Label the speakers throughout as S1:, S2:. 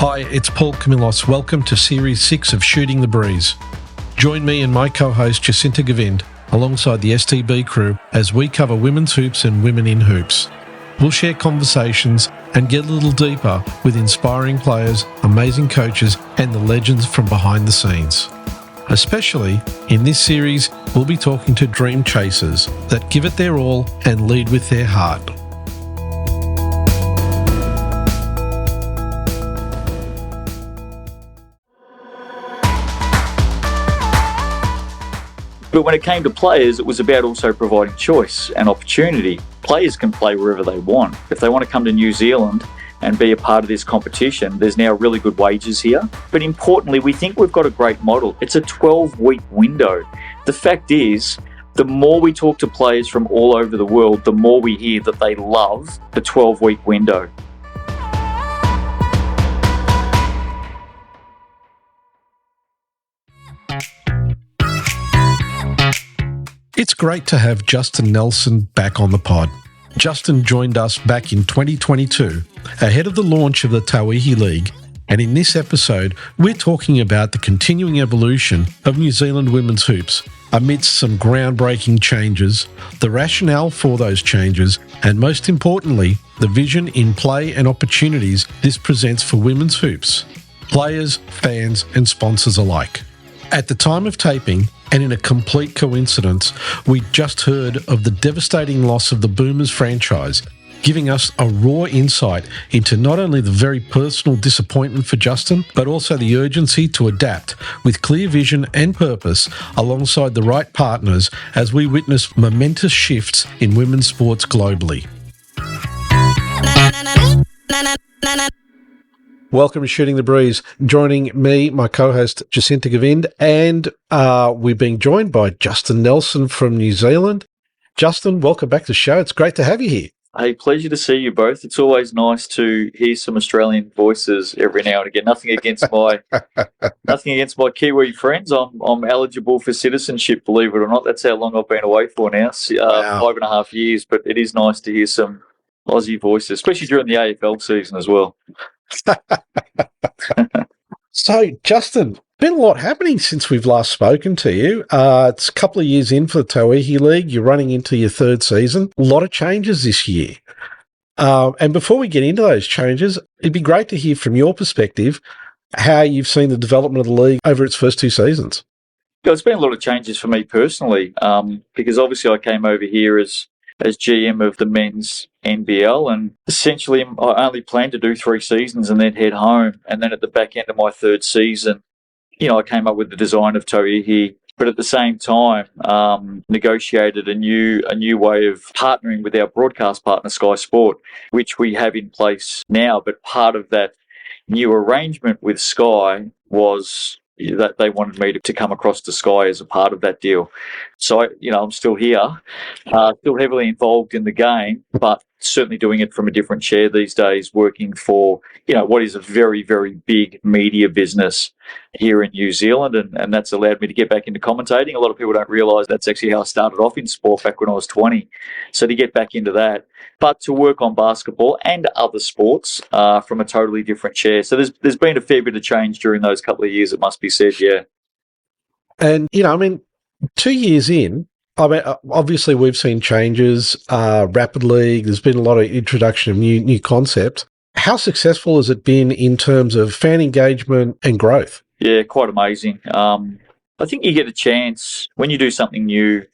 S1: Hi, it's Paul Camillos. Welcome to Series 6 of Shooting the Breeze. Join me and my co-host Jacinta Govind alongside the STB crew as we cover women's hoops and women in hoops. We'll share conversations and get a little deeper with inspiring players, amazing coaches, and the legends from behind the scenes. Especially in this series, we'll be talking to dream chasers that give it their all and lead with their heart.
S2: But when it came to players, it was about also providing choice and opportunity. Players can play wherever they want. If they want to come to New Zealand and be a part of this competition, there's now really good wages here. But importantly, we think we've got a great model. It's a 12-week window. The fact is, the more we talk to players from all over the world, the more we hear that they love the 12-week window.
S1: It's great to have Justin Nelson back on the pod. Justin joined us back in 2022, ahead of the launch of the Tauihi League, and in this episode, we're talking about the continuing evolution of New Zealand women's hoops, amidst some groundbreaking changes, the rationale for those changes, and most importantly, the vision in play and opportunities this presents for women's hoops, players, fans, and sponsors alike. At the time of taping, and in a complete coincidence, we just heard of the devastating loss of the Boomers franchise, giving us a raw insight into not only the very personal disappointment for Justin, but also the urgency to adapt with clear vision and purpose alongside the right partners as we witness momentous shifts in women's sports globally. Welcome to Shooting the Breeze. Joining me, my co-host Jacinta Govind, and we're being joined by Justin Nelson from New Zealand. Justin, welcome back to the show. It's great to have you here.
S2: Hey, pleasure to see you both. It's always nice to hear some Australian voices every now and again. Nothing against my Kiwi friends. I'm eligible for citizenship, believe it or not. That's how long I've been away for now,
S1: Wow.
S2: 5.5 years. But it is nice to hear some Aussie voices, especially during the AFL season as well.
S1: So, Justin, been a lot happening since we've last spoken to you. It's a couple of years in for the Tauihi League. You're running into your third season. A lot of changes this year. And before we get into those changes, it'd be great to hear from your perspective how you've seen the development of the league over its first two seasons.
S2: There's been a lot of changes for me personally, because obviously I came over here as GM of the men's NBL, and essentially I only planned to do 3 seasons and then head home. And then at the back end of my third season, I came up with the design of Tauihi, but at the same time negotiated a new way of partnering with our broadcast partner Sky Sport, which we have in place now. But part of that new arrangement with Sky was that they wanted me to come across to Sky as a part of that deal. So, I'm still here, still heavily involved in the game, but certainly doing it from a different chair these days, working for, what is a very, very big media business here in New Zealand. And that's allowed me to get back into commentating. A lot of people don't realise that's actually how I started off in sport back when I was 20. So to get back into that, but to work on basketball and other sports from a totally different chair. So there's been a fair bit of change during those couple of years, it must be said, yeah.
S1: And, 2 years in, obviously we've seen changes, Rapid League, there's been a lot of introduction of new concepts. How successful has it been in terms of fan engagement and growth?
S2: Yeah, quite amazing. I think you get a chance when you do something new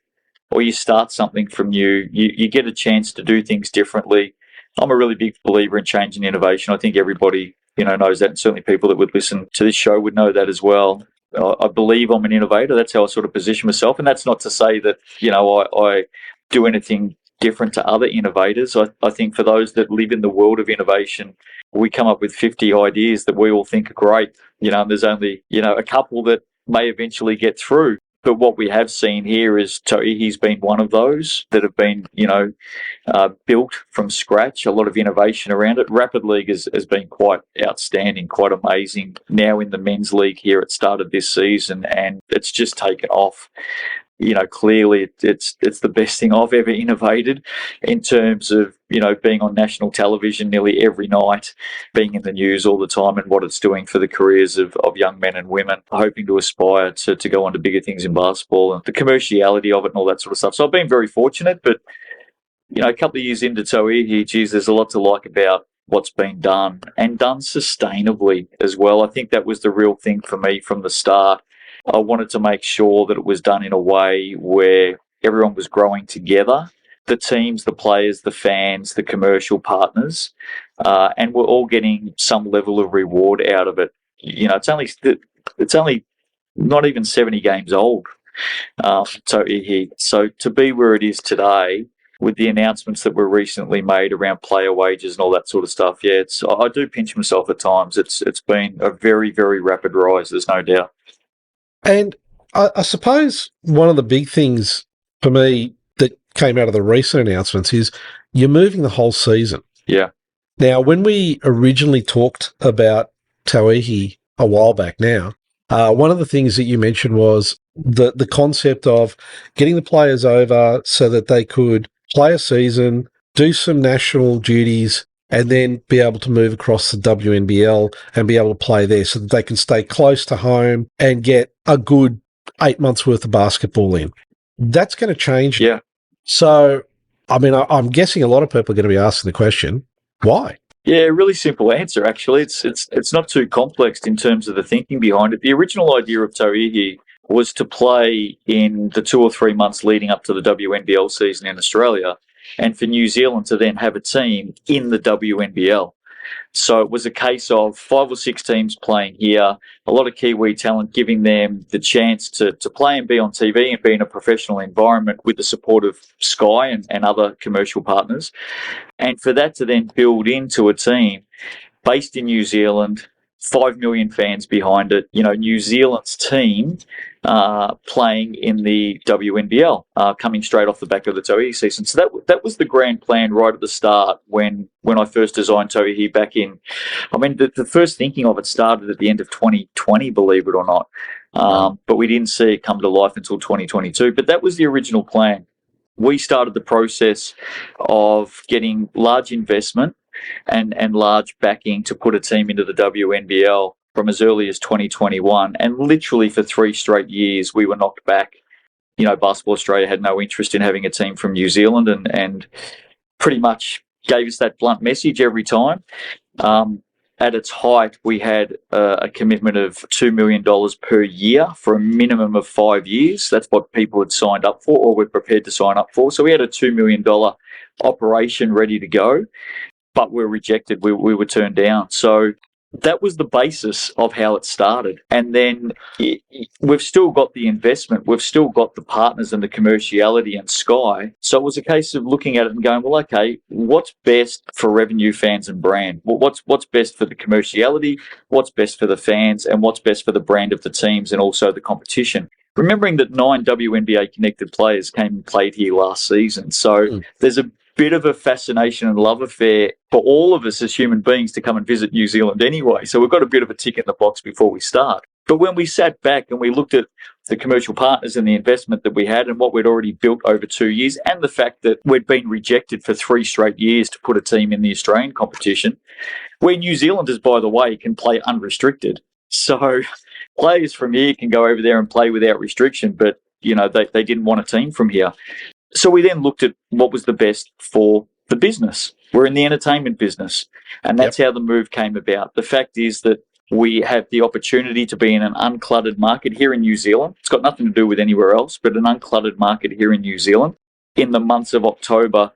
S2: or you start something from new, you get a chance to do things differently. I'm a really big believer in change and innovation. I think everybody, knows that, and certainly people that would listen to this show would know that as well. I believe I'm an innovator. That's how I sort of position myself. And that's not to say that, I do anything different to other innovators. I think for those that live in the world of innovation, we come up with 50 ideas that we all think are great. And there's only, a couple that may eventually get through. But what we have seen here is Tauihi's been one of those that have been, built from scratch, a lot of innovation around it. Rapid League has been quite outstanding, quite amazing. Now in the men's league here, it started this season and it's just taken off. clearly it's the best thing I've ever innovated in terms of, being on national television nearly every night, being in the news all the time, and what it's doing for the careers of young men and women hoping to aspire to go on to bigger things in basketball, and the commerciality of it and all that sort of stuff. So I've been very fortunate, but, a couple of years into Tauihi, geez, there's a lot to like about what's been done, and done sustainably as well. I think that was the real thing for me from the start. I wanted to make sure that it was done in a way where everyone was growing together, the teams, the players, the fans, the commercial partners, and we're all getting some level of reward out of it. It's only not even 70 games old. So to be where it is today, with the announcements that were recently made around player wages and all that sort of stuff, I do pinch myself at times. It's been a very, very rapid rise. There's no doubt.
S1: And I suppose one of the big things for me that came out of the recent announcements is you're moving the whole season.
S2: Yeah.
S1: Now, when we originally talked about Tauihi a while back now, one of the things that you mentioned was the concept of getting the players over so that they could play a season, do some national duties, and then be able to move across the WNBL and be able to play there so that they can stay close to home and get a good 8 months worth of basketball in. That's going to change.
S2: Yeah.
S1: So, I mean, I'm guessing a lot of people are going to be asking the question, why?
S2: Yeah, really simple answer, actually. It's not too complex in terms of the thinking behind it. The original idea of Tauihi was to play in the 2 or 3 months leading up to the WNBL season in Australia, and for New Zealand to then have a team in the WNBL. So it was a case of 5 or 6 teams playing here, a lot of Kiwi talent, giving them the chance to play and be on TV and be in a professional environment with the support of Sky and other commercial partners. And for that to then build into a team based in New Zealand, 5 million fans behind it, New Zealand's team playing in the WNBL, coming straight off the back of the Tauihi season. So that was the grand plan right at the start when I first designed Tauihi back in, the first thinking of it started at the end of 2020, believe it or not. But we didn't see it come to life until 2022. But that was the original plan. We started the process of getting large investment and large backing to put a team into the WNBL from as early as 2021. And literally for 3 straight years, we were knocked back. Basketball Australia had no interest in having a team from New Zealand and pretty much gave us that blunt message every time. At its height, we had a commitment of $2 million per year for a minimum of 5 years. That's what people had signed up for or were prepared to sign up for. So we had a $2 million operation ready to go, but we were rejected. We were turned down. So that was the basis of how it started. And then we've still got the investment. We've still got the partners and the commerciality and Sky. So it was a case of looking at it and going, well, okay, what's best for revenue, fans and brand? Well, what's best for the commerciality? What's best for the fans? And what's best for the brand of the teams and also the competition? Remembering that 9 WNBA connected players came and played here last season. So there's a bit of a fascination and love affair for all of us as human beings to come and visit New Zealand anyway. So we've got a bit of a tick in the box before we start. But when we sat back and we looked at the commercial partners and the investment that we had and what we'd already built over 2 years, and the fact that we'd been rejected for 3 straight years to put a team in the Australian competition, where New Zealanders, by the way, can play unrestricted. So players from here can go over there and play without restriction, but they didn't want a team from here. So we then looked at what was the best for the business. We're in the entertainment business, and that's how the move came about. The fact is that we have the opportunity to be in an uncluttered market here in New Zealand. It's got nothing to do with anywhere else, but an uncluttered market here in New Zealand in the months of October,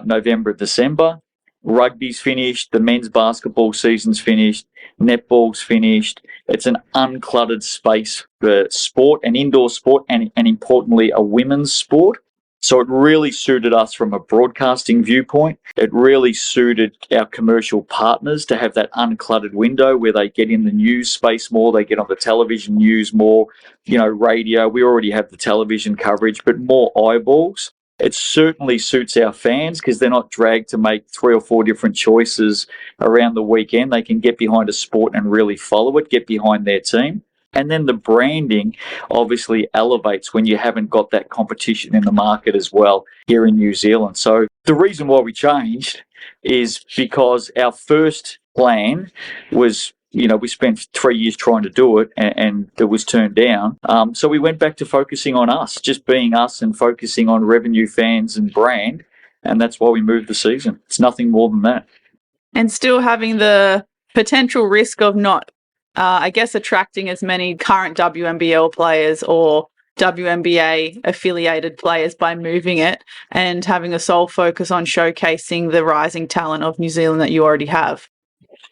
S2: November, December. Rugby's finished, the men's basketball season's finished, netball's finished. It's an uncluttered space for sport, an indoor sport, and importantly, a women's sport. So it really suited us from a broadcasting viewpoint. It really suited our commercial partners to have that uncluttered window where they get in the news space more, they get on the television news more, radio. We already have the television coverage, but more eyeballs. It certainly suits our fans because they're not dragged to make 3 or 4 different choices around the weekend. They can get behind a sport and really follow it, get behind their team. And then the branding obviously elevates when you haven't got that competition in the market as well here in New Zealand. So the reason why we changed is because our first plan was, we spent 3 years trying to do it and it was turned down. So we went back to focusing on us, just being us and focusing on revenue, fans and brand. And that's why we moved the season. It's nothing more than that.
S3: And still having the potential risk of not attracting as many current WNBL players or WNBA affiliated players by moving it and having a sole focus on showcasing the rising talent of New Zealand that you already have.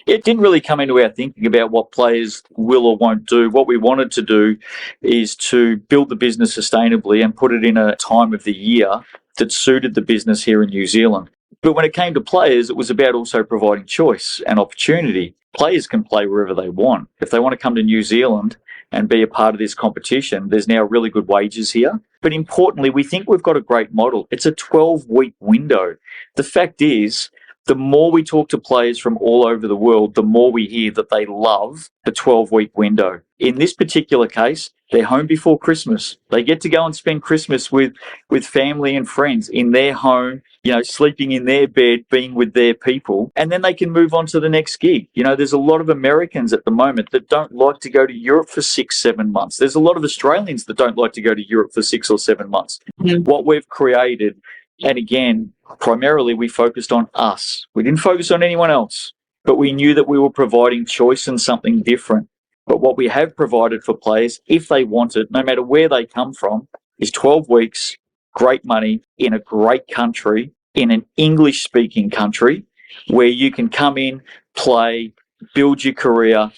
S2: It didn't really come into our thinking about what players will or won't do. What we wanted to do is to build the business sustainably and put it in a time of the year that suited the business here in New Zealand. But when it came to players, it was about also providing choice and opportunity. Players can play wherever they want. If they want to come to New Zealand and be a part of this competition, there's now really good wages here. But importantly, we think we've got a great model. It's a 12-week window. The fact is, the more we talk to players from all over the world, the more we hear that they love the 12-week window. In this particular case, they're home before Christmas. They get to go and spend Christmas with family and friends in their home, sleeping in their bed, being with their people, and then they can move on to the next gig. There's a lot of Americans at the moment that don't like to go to Europe for 6-7 months. There's a lot of Australians that don't like to go to Europe for 6 or 7 months. Mm-hmm. What we've created, and again, primarily we focused on us. We didn't focus on anyone else, but we knew that we were providing choice and something different. But what we have provided for players, if they want it, no matter where they come from, is 12 weeks, great money, in a great country, in an English-speaking country, where you can come in, play, build your career,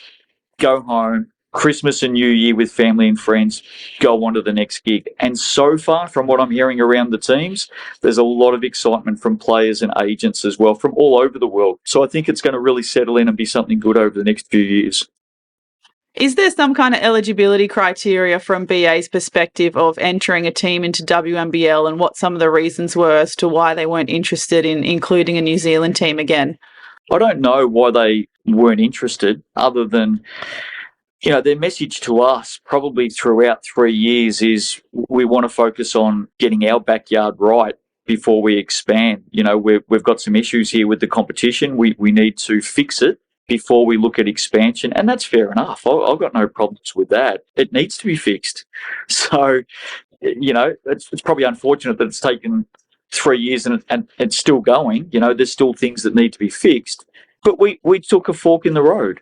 S2: go home, Christmas and New Year with family and friends, go on to the next gig. And so far, from what I'm hearing around the teams, there's a lot of excitement from players and agents as well from all over the world. So I think it's going to really settle in and be something good over the next few years.
S3: Is there some kind of eligibility criteria from BA's perspective of entering a team into WNBL and what some of the reasons were as to why they weren't interested in including a New Zealand team again?
S2: I don't know why they weren't interested, other than, their message to us probably throughout 3 years is we want to focus on getting our backyard right before we expand. We've got some issues here with the competition. We need to fix it before we look at expansion, and that's fair enough. I've got no problems with that. It needs to be fixed. So, it's probably unfortunate that it's taken 3 years and it's still going. There's still things that need to be fixed. But we took a fork in the road.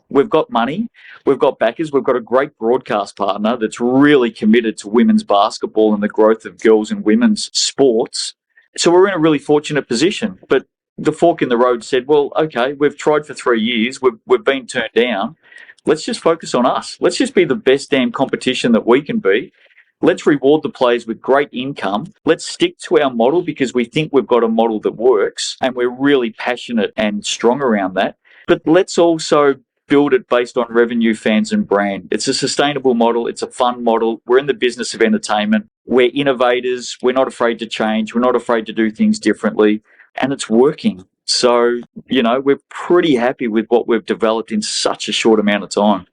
S2: We've got money, we've got backers, we've got a great broadcast partner that's really committed to women's basketball and the growth of girls and women's sports. So we're in a really fortunate position. But the fork in the road said, well, okay, we've tried for 3 years, we've been turned down. Let's just focus on us. Let's just be the best damn competition that we can be. Let's reward the players with great income. Let's stick to our model because we think we've got a model that works and we're really passionate and strong around that. But let's also build it based on revenue, fans and brand. It's a sustainable model. It's a fun model. We're in the business of entertainment. We're innovators. We're not afraid to change. We're not afraid to do things differently. And it's working. So, we're pretty happy with what we've developed in such a short amount of time.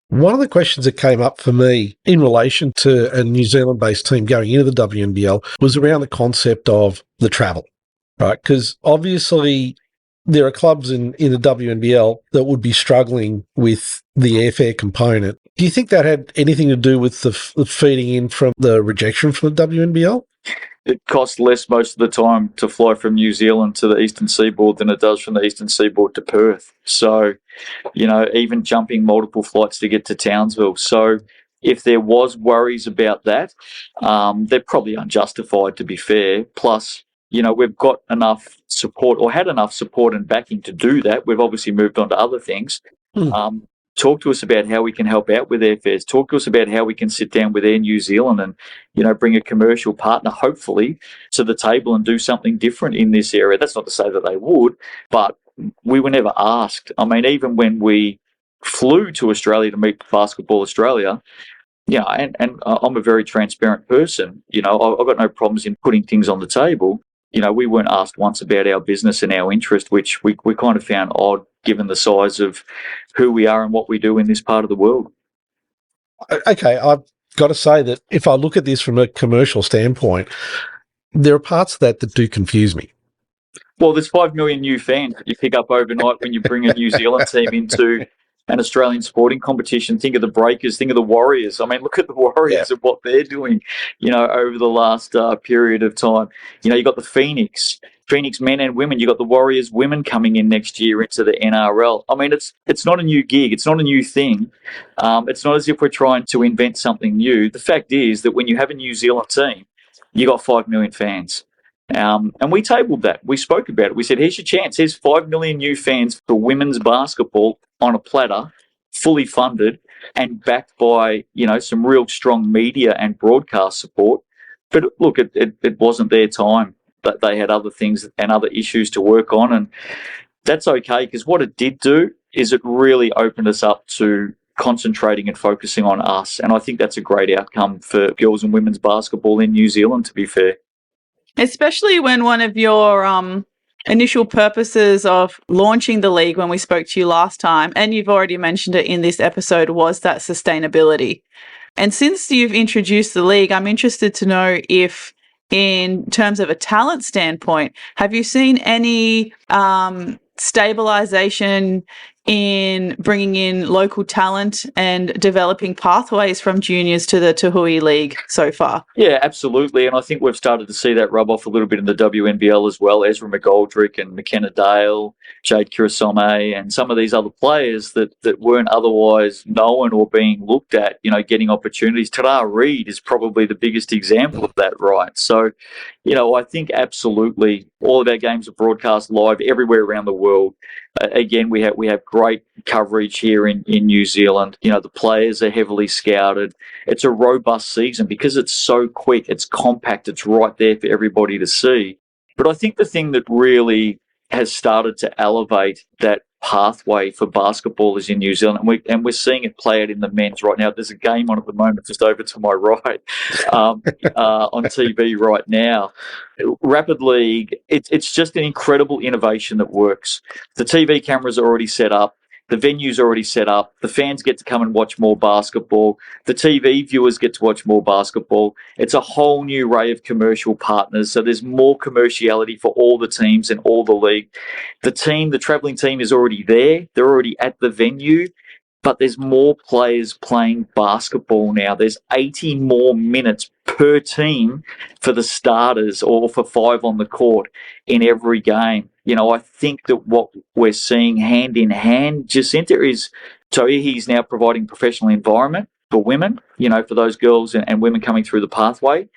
S1: One of the questions that came up for me in relation to a New Zealand-based team going into the WNBL was around the concept of the travel, right? Because obviously there are clubs in the WNBL that would be struggling with the airfare component. Do you think that had anything to do with the feeding in from the rejection from the WNBL?
S2: It costs less most of the time to fly from New Zealand to the Eastern Seaboard than it does from the Eastern Seaboard to Perth. So, even jumping multiple flights to get to Townsville. So if there was worries about that, they're probably unjustified, to be fair. Plus, we've got enough support or had enough support and backing to do that. We've obviously moved on to other things. Talk to us about how we can help out with airfares. Talk to us about how we can sit down with Air New Zealand and, bring a commercial partner, hopefully, to the table and do something different in this area. That's not to say that they would, but we were never asked. I mean, even when we flew to Australia to meet Basketball Australia, and I'm a very transparent person. I've got no problems in putting things on the table. We weren't asked once about our business and our interest, which we kind of found odd given the size of who we are and what we do in this part of the world.
S1: Okay, I've got to say that if I look at this from a commercial standpoint, there are parts of that do confuse me.
S2: Well, there's 5 million new fans that you pick up overnight when you bring a New Zealand team into an Australian sporting competition. Think of the Breakers, think of the Warriors. I mean, look at the Warriors and what they're doing, over the last period of time. You got the Phoenix men and women. You got the Warriors women coming in next year into the NRL. I mean, it's not a new gig. It's not a new thing. It's not as if we're trying to invent something new. The fact is that when you have a New Zealand team, you got 5 million fans. And we tabled that. We spoke about it. We said, here's your chance. Here's 5 million new fans for women's basketball on a platter, fully funded and backed by, some real strong media and broadcast support. But look, it wasn't their time. That they had other things and other issues to work on. And that's okay, because what it did do is it really opened us up to concentrating and focusing on us. And I think that's a great outcome for girls and women's basketball in New Zealand, to be fair.
S3: Especially when one of your initial purposes of launching the league when we spoke to you last time, and you've already mentioned it in this episode, was that sustainability. And since you've introduced the league, I'm interested to know if, in terms of a talent standpoint, have you seen any stabilization in bringing in local talent and developing pathways from juniors to the Tauihi League so far?
S2: Yeah, absolutely. And I think we've started to see that rub off a little bit in the WNBL as well. Ezra McGoldrick and McKenna Dale, Jade Kurasome, and some of these other players that weren't otherwise known or being looked at, getting opportunities. Tara Reid is probably the biggest example of that, right? So, I think absolutely all of our games are broadcast live everywhere around the world. Again, we have great coverage here in New Zealand. The players are heavily scouted. It's a robust season because it's so quick, it's compact, it's right there for everybody to see. But I think the thing that really has started to elevate that pathway for basketballers in New Zealand, and we're seeing it play out in the men's right now. There's a game on at the moment just over to my right on TV right now. Rapid League, it's just an incredible innovation that works. The TV cameras are already set up. The venue's already set up. The fans get to come and watch more basketball. The TV viewers get to watch more basketball. It's a whole new array of commercial partners. So there's more commerciality for all the teams and all the league. The travelling team is already there. They're already at the venue. But there's more players playing basketball now. There's 80 more minutes per team for the starters or for 5 on the court in every game. I think that what we're seeing hand in hand, Jacinta, is Tauihi's now providing professional environment for women, for those girls and women coming through the pathway.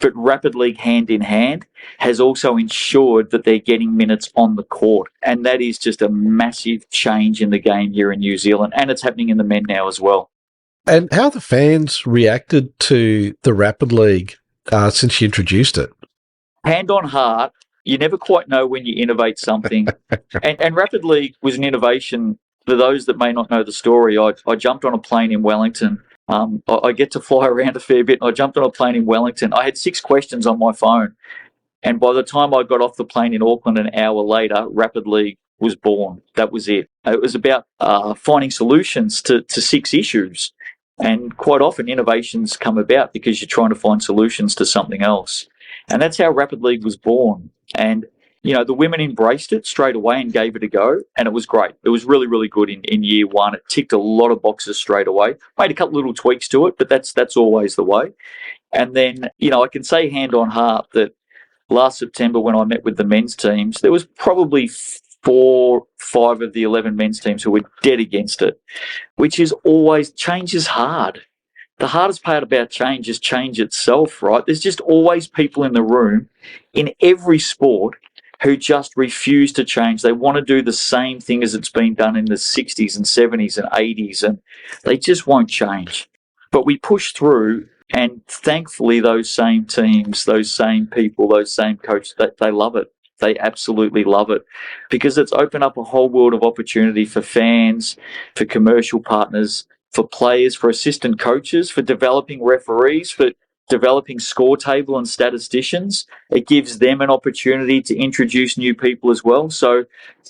S2: But Rapid League hand in hand has also ensured that they're getting minutes on the court. And that is just a massive change in the game here in New Zealand. And it's happening in the men now as well.
S1: And how the fans reacted to the Rapid League since you introduced it?
S2: Hand on heart, you never quite know when you innovate something. and Rapid League was an innovation. For those that may not know the story, I jumped on a plane in Wellington. I get to fly around a fair bit. I jumped on a plane in Wellington. I had 6 questions on my phone. And by the time I got off the plane in Auckland an hour later, Rapid League was born. That was it. It was about finding solutions to 6 issues. And quite often innovations come about because you're trying to find solutions to something else. And that's how Rapid League was born. And, the women embraced it straight away and gave it a go. And it was great. It was really, really good in year one. It ticked a lot of boxes straight away. Made a couple little tweaks to it, but that's always the way. And then, I can say hand on heart that last September when I met with the men's teams, there was probably 4, 5 of the 11 men's teams who were dead against it, which is always, change is hard. The hardest part about change is change itself, right? There's just always people in the room in every sport who just refuse to change. They want to do the same thing as it's been done in the 60s and 70s and 80s, and they just won't change. But we push through, and thankfully those same teams, those same people, those same coaches, they love it. They absolutely love it because it's opened up a whole world of opportunity for fans, for commercial partners, for players, for assistant coaches, for developing referees, for developing score table and statisticians. It gives them an opportunity to introduce new people as well. So,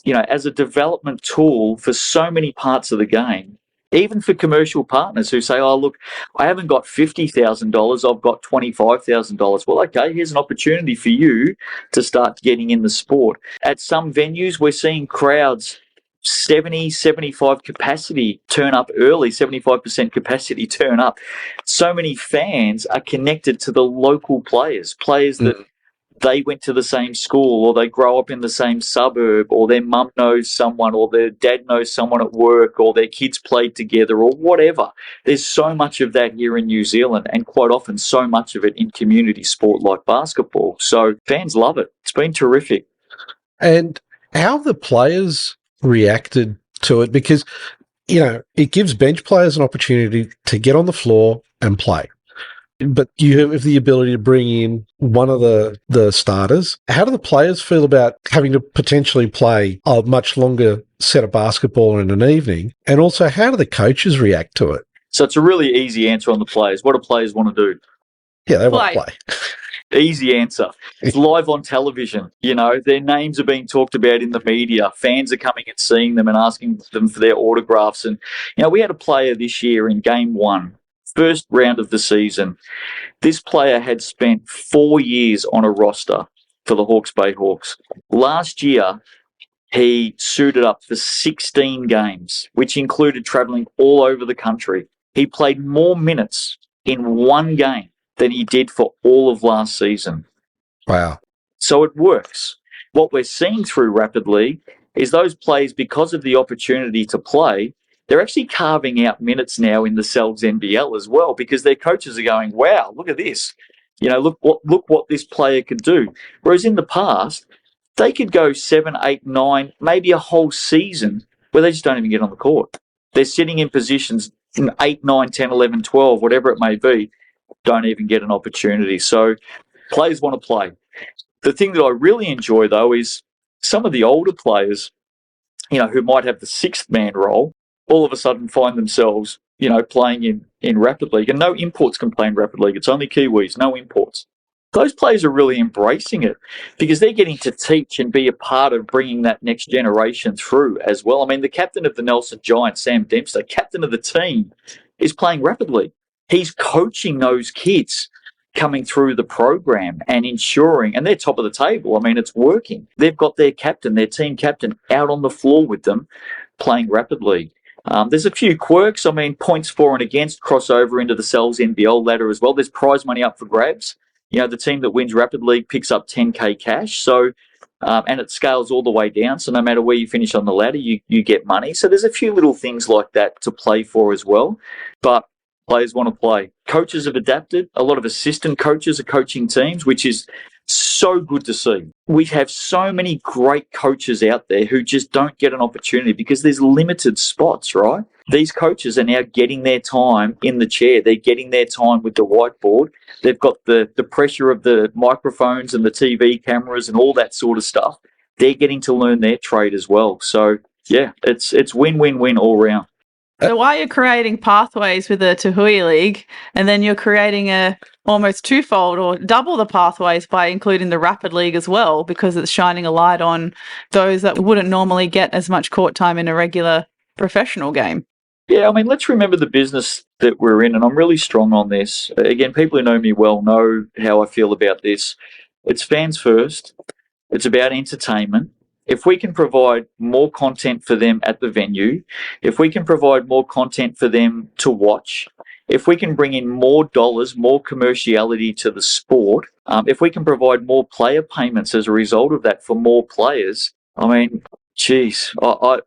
S2: as a development tool for so many parts of the game, Even for commercial partners who say, oh, look, I haven't got $50,000, I've got $25,000. Well, okay, here's an opportunity for you to start getting in the sport. At some venues, we're seeing crowds 70, 75 capacity turn up early, 75% capacity turn up. So many fans are connected to the local players that they went to the same school, or they grow up in the same suburb, or their mum knows someone, or their dad knows someone at work, or their kids played together, or whatever. There's so much of that here in New Zealand, and quite often so much of it in community sport like basketball. So fans love it. It's been terrific.
S1: And how have the players reacted to it? Because, it gives bench players an opportunity to get on the floor and play. But you have the ability to bring in one of the starters. How do the players feel about having to potentially play a much longer set of basketball in an evening? And also, how do the coaches react to it?
S2: So it's a really easy answer on the players. What do players want to do?
S1: Yeah, they want to play.
S2: Easy answer. It's live on television. Their names are being talked about in the media. Fans are coming and seeing them and asking them for their autographs. And, we had a player this year in game 1. First round of the season. This player had spent 4 years on a roster for the Hawke's Bay Hawks. Last year, he suited up for 16 games, which included travelling all over the country. He played more minutes in one game than he did for all of last season.
S1: Wow.
S2: So it works. What we're seeing through Rapid League is those players, because of the opportunity to play, they're actually carving out minutes now in the Selves NBL as well, because their coaches are going, wow, look at this. Look what this player could do. Whereas in the past, they could go 7, 8, 9, maybe a whole season where they just don't even get on the court. They're sitting in positions in 8, 9, 10, 11, 12, whatever it may be, don't even get an opportunity. So players want to play. The thing that I really enjoy, though, is some of the older players, who might have the sixth man role, all of a sudden find themselves, playing in Rapid League. And no imports can play in Rapid League. It's only Kiwis, no imports. Those players are really embracing it because they're getting to teach and be a part of bringing that next generation through as well. I mean, the captain of the Nelson Giants, Sam Dempster, captain of the team, is playing Rapid League. He's coaching those kids coming through the program and ensuring, and they're top of the table. I mean, it's working. They've got their captain, their team captain, out on the floor with them playing Rapid League. There's a few quirks. I mean, points for and against cross over into the Selves NBL ladder as well. There's prize money up for grabs. The team that wins Rapid League picks up 10K cash. So, and it scales all the way down. So no matter where you finish on the ladder, you get money. So there's a few little things like that to play for as well. But players want to play. Coaches have adapted. A lot of assistant coaches are coaching teams, which is so good to see. We have so many great coaches out there who just don't get an opportunity because there's limited spots, right? These coaches are now getting their time in the chair. They're getting their time with the whiteboard. They've got the pressure of the microphones and the TV cameras and all that sort of stuff. They're getting to learn their trade as well. So, yeah, it's win-win-win all round.
S3: So while you're creating pathways with the Tauihi League, and then you're creating a almost twofold or double the pathways by including the Rapid League as well, because it's shining a light on those that wouldn't normally get as much court time in a regular professional game.
S2: Yeah, I mean, let's remember the business that we're in, and I'm really strong on this. Again, people who know me well know how I feel about this. It's fans first. It's about entertainment. If we can provide more content for them at the venue, if we can provide more content for them to watch, if we can bring in more dollars, more commerciality to the sport, if we can provide more player payments as a result of that for more players, I mean, geez, I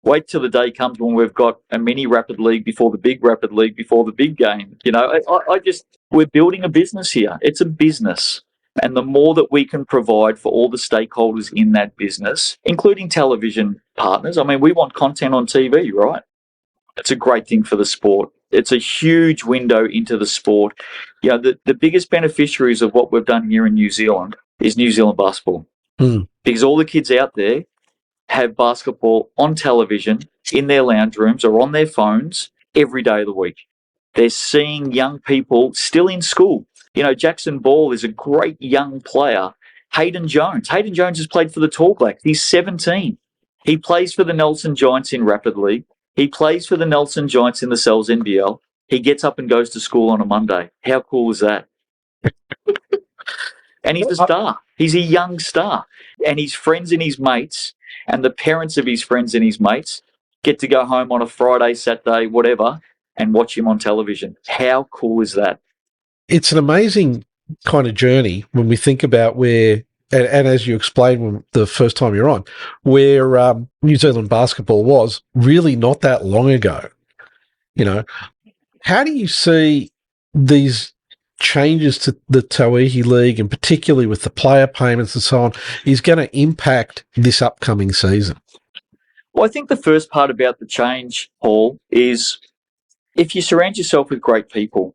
S2: wait till the day comes when we've got a mini Rapid League before the big Rapid League before the big game. We're building a business here. It's a business. And the more that we can provide for all the stakeholders in that business, including television partners, I mean, we want content on TV, right? It's a great thing for the sport. It's a huge window into the sport. The biggest beneficiaries of what we've done here in New Zealand is New Zealand basketball. Because all the kids out there have basketball on television, in their lounge rooms or on their phones every day of the week. They're seeing young people still in school. Jackson Ball is a great young player. Hayden Jones has played for the Tall Blacks. He's 17. He plays for the Nelson Giants in Rapid League. He plays for the Nelson Giants in the Cells NBL. He gets up and goes to school on a Monday. How cool is that? And he's a star. He's a young star. And his friends and his mates and the parents of his friends and his mates get to go home on a Friday, Saturday, whatever, and watch him on television. How cool is that?
S1: It's an amazing kind of journey when we think about where, and as you explained when the first time you're on, where New Zealand basketball was really not that long ago. You know, how do you see these changes to the Tauihi League, and particularly with the player payments and so on, is going to impact this upcoming season?
S2: Well, I think the first part about the change, Paul, is if you surround yourself with great people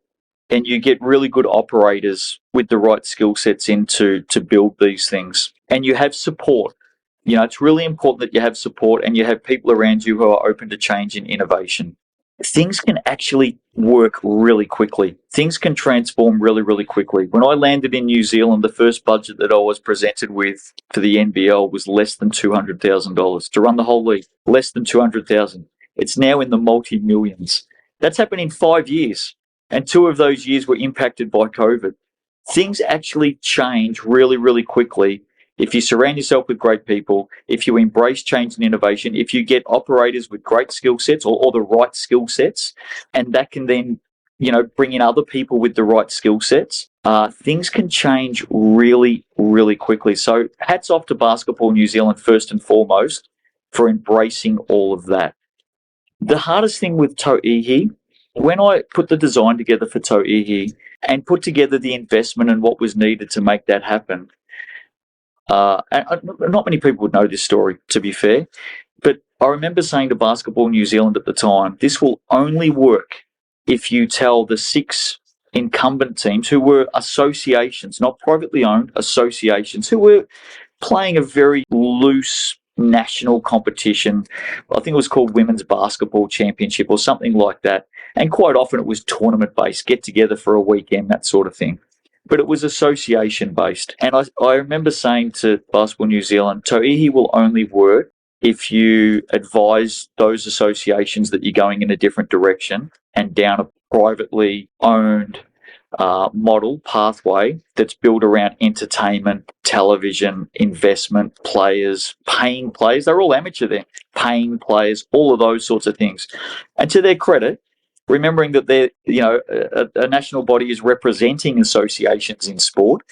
S2: and you get really good operators with the right skill sets to build these things, and you have support. You know, it's really important that you have support and you have people around you who are open to change and innovation. Things can actually work really quickly. Things can transform really, really quickly. When I landed in New Zealand, the first budget that I was presented with for the NBL was less than $200,000 to run the whole league. Less than $200,000. It's now in the multi-millions. That's happened in 5 years, and 2 of those years were impacted by COVID. Things actually change really, really quickly if you surround yourself with great people, if you embrace change and innovation, if you get operators with great skill sets or the right skill sets, and that can then, bring in other people with the right skill sets, things can change really, really quickly. So hats off to Basketball New Zealand first and foremost for embracing all of that. The hardest thing with Tauihi, when I put the design together for Tauihi and put together the investment and what was needed to make that happen, and not many people would know this story, to be fair, but I remember saying to Basketball New Zealand at the time, this will only work if you tell the 6 incumbent teams who were associations, not privately owned, associations, who were playing a very loose national competition. I think it was called Women's Basketball Championship or something like that. And quite often it was tournament-based, get together for a weekend, that sort of thing. But it was association-based. And I remember saying to Basketball New Zealand, Tauihi will only work if you advise those associations that you're going in a different direction and down a privately owned model, pathway that's built around entertainment, television, investment, players, paying players. They're all amateur there, paying players, all of those sorts of things. And to their credit, remembering that they're, a national body is representing associations in sport,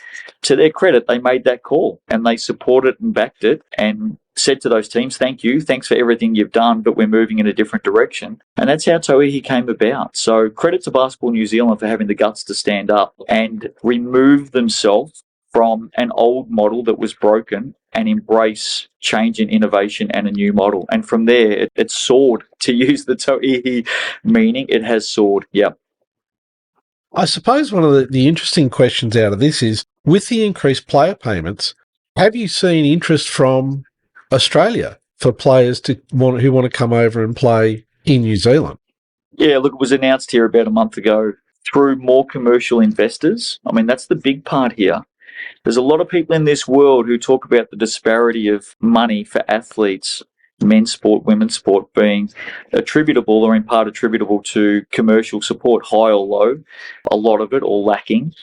S2: to their credit, they made that call and they supported and backed it and said to those teams, thank you, thanks for everything you've done, but we're moving in a different direction. And that's how Tauihi came about. So credit to Basketball New Zealand for having the guts to stand up and remove themselves from an old model that was broken and embrace change and innovation and a new model. And from there, it soared, to use the Tauihi meaning. It has soared, yeah.
S1: I suppose one of the interesting questions out of this is, with the increased player payments, have you seen interest from Australia for players who want to come over and play in New Zealand?
S2: Yeah, look, it was announced here about a month ago through more commercial investors. I mean, that's the big part here. There's a lot of people in this world who talk about the disparity of money for athletes, men's sport, women's sport, being attributable or in part attributable to commercial support, high or low, a lot of it, or lacking.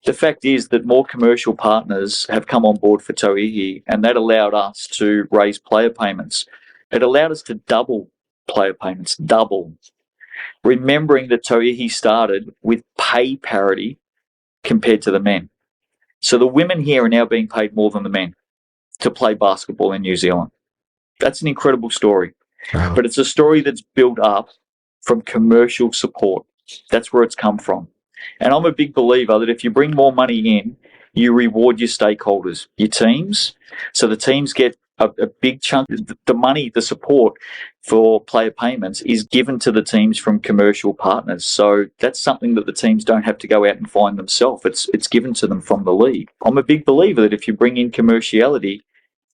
S2: The fact is that more commercial partners have come on board for Tauihi, and that allowed us to raise player payments. It allowed us to double player payments, double. Remembering that Tauihi started with pay parity compared to the men. So the women here are now being paid more than the men to play basketball in New Zealand. That's an incredible story.
S1: Wow.
S2: But it's a story that's built up from commercial support. That's where it's come from. And I'm a big believer that if you bring more money in, you reward your stakeholders, your teams. So the teams get a big chunk. The money, the support for player payments is given to the teams from commercial partners. So that's something that the teams don't have to go out and find themselves. It's given to them from the league. I'm a big believer that if you bring in commerciality,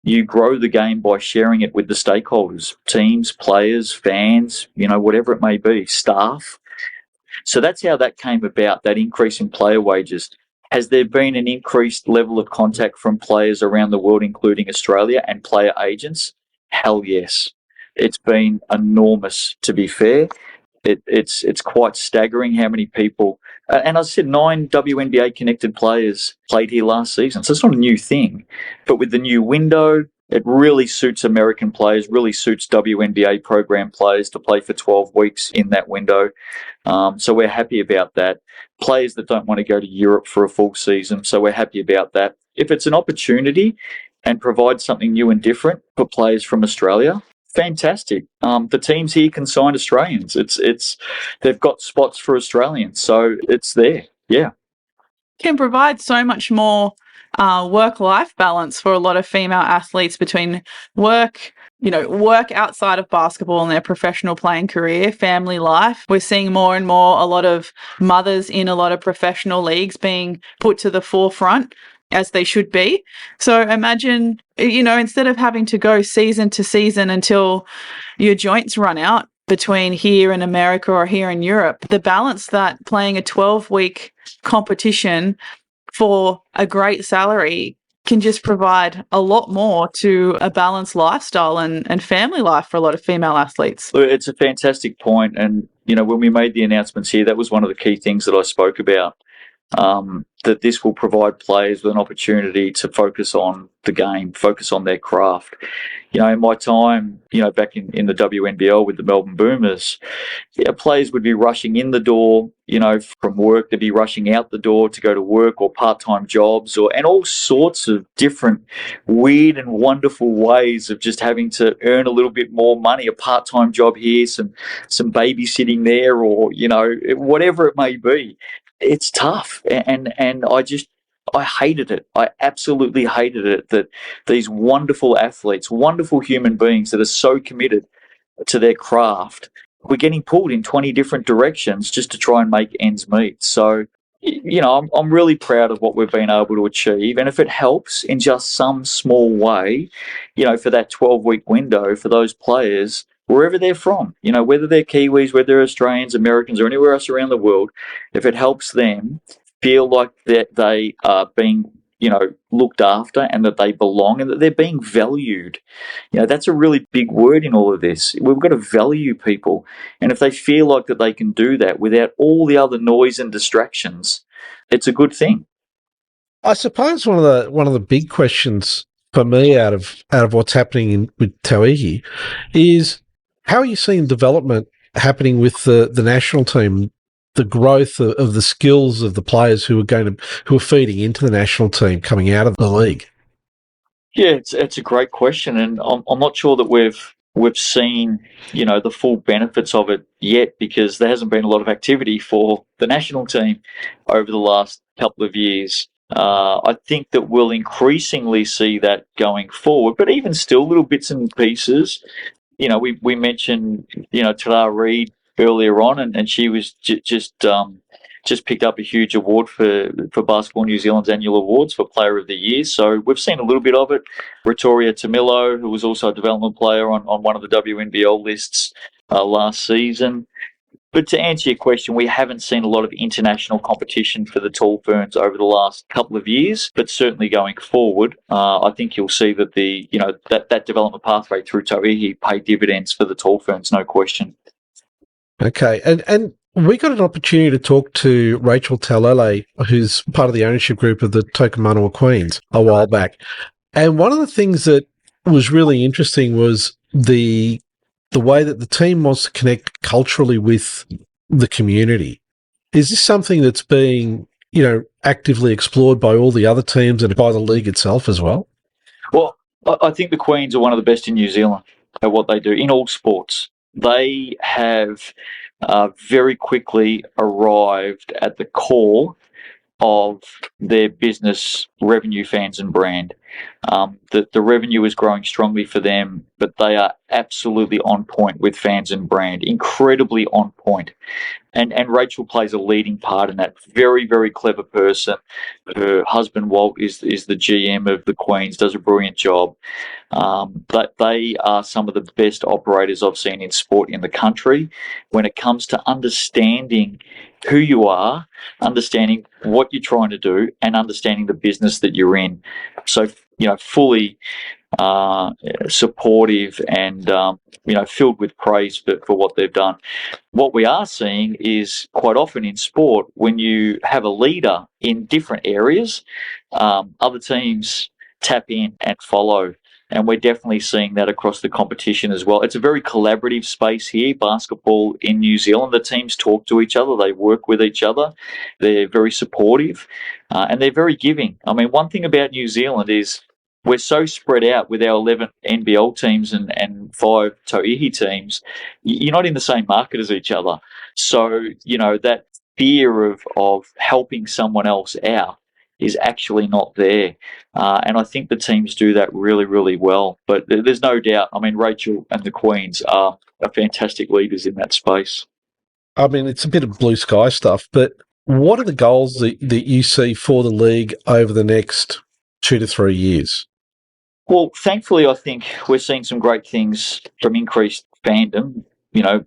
S2: you grow the game by sharing it with the stakeholders, teams, players, fans, whatever it may be, staff. So that's how that came about, that increase in player wages. Has there been an increased level of contact from players around the world, including Australia, and player agents? Hell yes. it's been enormous, to be fair. It's quite staggering how many people, and I said 9 WNBA connected players played here last season, so it's not a new thing. But with the new window, it really suits American players, really suits WNBA program players to play for 12 weeks in that window. So we're happy about that. Players that don't want to go to Europe for a full season, so we're happy about that. If it's an opportunity and provides something new and different for players from Australia, fantastic. The teams here can sign Australians. They've got spots for Australians, so it's there. Yeah,
S3: can provide so much more work-life balance for a lot of female athletes between work outside of basketball and their professional playing career, family life. We're seeing more and more a lot of mothers in a lot of professional leagues being put to the forefront, as they should be. So imagine, instead of having to go season to season until your joints run out between here in America or here in Europe, the balance that playing a 12-week competition for a great salary can just provide a lot more to a balanced lifestyle and family life for a lot of female athletes.
S2: It's a fantastic point. And, when we made the announcements here, that was one of the key things that I spoke about. That this will provide players with an opportunity to focus on the game, focus on their craft. In my time, back in the WNBL with the Melbourne Boomers, players would be rushing in the door, from work. They'd be rushing out the door to go to work or part-time jobs and all sorts of different weird and wonderful ways of just having to earn a little bit more money, a part-time job here, some babysitting there, or, whatever it may be. It's tough, and I hated it. I absolutely hated it that these wonderful athletes, wonderful human beings that are so committed to their craft, were getting pulled in 20 different directions just to try and make ends meet. So, I'm really proud of what we've been able to achieve, and if it helps in just some small way, for that 12-week window for those players, wherever they're from, whether they're Kiwis, whether they're Australians, Americans, or anywhere else around the world, if it helps them feel like that they are being, looked after and that they belong and that they're being valued. That's a really big word in all of this. We've got to value people. And if they feel like that they can do that without all the other noise and distractions, it's a good thing.
S1: I suppose one of the big questions for me out of what's happening with Tauihi is, how are you seeing development happening with the national team, the growth of the skills of the players who are feeding into the national team coming out of the league?
S2: Yeah, it's a great question, and I'm not sure that we've seen the full benefits of it yet, because there hasn't been a lot of activity for the national team over the last couple of years. I think that we'll increasingly see that going forward, but even still, little bits and pieces. We mentioned, Tara Reid earlier on, and she was just picked up a huge award for Basketball New Zealand's annual awards for Player of the Year. So we've seen a little bit of it. Victoria Tamilo, who was also a development player on one of the WNBL lists last season. But to answer your question, we haven't seen a lot of international competition for the tall ferns over the last couple of years, but certainly going forward, I think you'll see that that development pathway through Tauihi pay dividends for the tall ferns, no question.
S1: Okay, and we got an opportunity to talk to Rachel Taulele, who's part of the ownership group of the Tokomanawa Queens, a while back. And one of the things that was really interesting was the way that the team wants to connect culturally with the community. Is this something that's being, actively explored by all the other teams and by the league itself as well?
S2: Well, I think the Queens are one of the best in New Zealand at what they do in all sports. They have very quickly arrived at the core of their business revenue, fans and brand. The revenue is growing strongly for them, but they are absolutely on point with fans and brand, incredibly on point. And Rachel plays a leading part in that. Very, very clever person. Her husband, Walt, is the GM of the Queens, does a brilliant job. But they are some of the best operators I've seen in sport in the country when it comes to understanding who you are, understanding what you're trying to do, and understanding the business that you're in. So, fully supportive and filled with praise for what they've done. What we are seeing is quite often in sport, when you have a leader in different areas, other teams tap in and follow. And we're definitely seeing that across the competition as well. It's a very collaborative space here, basketball in New Zealand. The teams talk to each other. They work with each other. They're very supportive and they're very giving. I mean, one thing about New Zealand is we're so spread out with our 11 NBL teams and 5 Tauihi teams. You're not in the same market as each other. So, that fear of helping someone else out is actually not there. And I think the teams do that really, really well. But there's no doubt, I mean, Rachel and the Queens are fantastic leaders in that space.
S1: I mean, it's a bit of blue sky stuff, but what are the goals that you see for the league over the next 2 to 3 years?
S2: Well, thankfully, I think we're seeing some great things from increased fandom.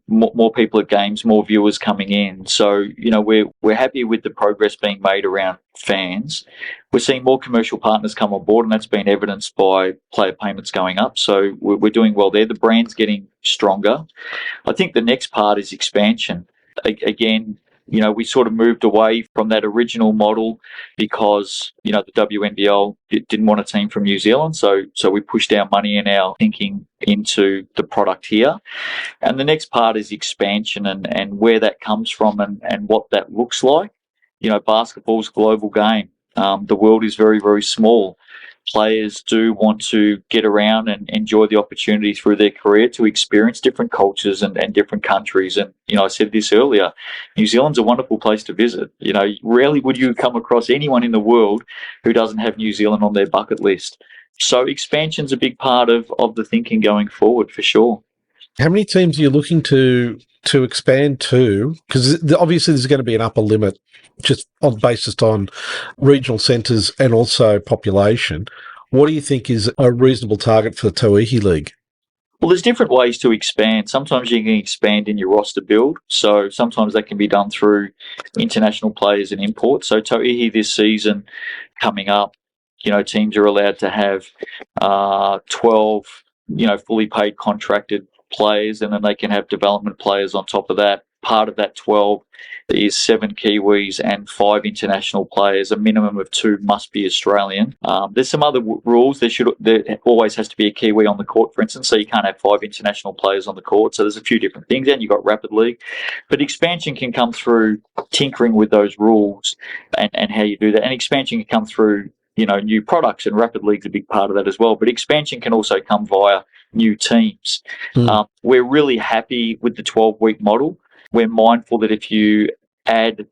S2: More people at games, more viewers coming in. So, we're happy with the progress being made around fans. We're seeing more commercial partners come on board, and that's been evidenced by player payments going up. So we're doing well there. The brand's getting stronger. I think the next part is expansion. Again, we sort of moved away from that original model because, the WNBL didn't want a team from New Zealand. So we pushed our money and our thinking into the product here. And the next part is expansion and where that comes from and what that looks like. Basketball's a global game. The world is very, very small. Players do want to get around and enjoy the opportunity through their career to experience different cultures and different countries. And, I said this earlier, New Zealand's a wonderful place to visit. Rarely would you come across anyone in the world who doesn't have New Zealand on their bucket list. So expansion's a big part of the thinking going forward, for sure.
S1: How many teams are you looking to expand to? Because obviously there's going to be an upper limit just based on regional centres and also population. What do you think is a reasonable target for the Tauihi League?
S2: Well, there's different ways to expand. Sometimes you can expand in your roster build. So sometimes that can be done through international players and imports. So Tauihi this season coming up, teams are allowed to have 12, fully paid contracted players, and then they can have development players on top of that. Part of that 12 is 7 Kiwis and 5 international players. A minimum of 2 must be Australian. There's some other rules. There always has to be a Kiwi on the court, for instance, so you can't have 5 international players on the court. So there's a few different things. And you've got Rapid League. But expansion can come through tinkering with those rules and how you do that. And expansion can come through new products, and Rapid League's a big part of that as well. But expansion can also come via new teams. We're really happy with the 12-week model. We're mindful that if you add,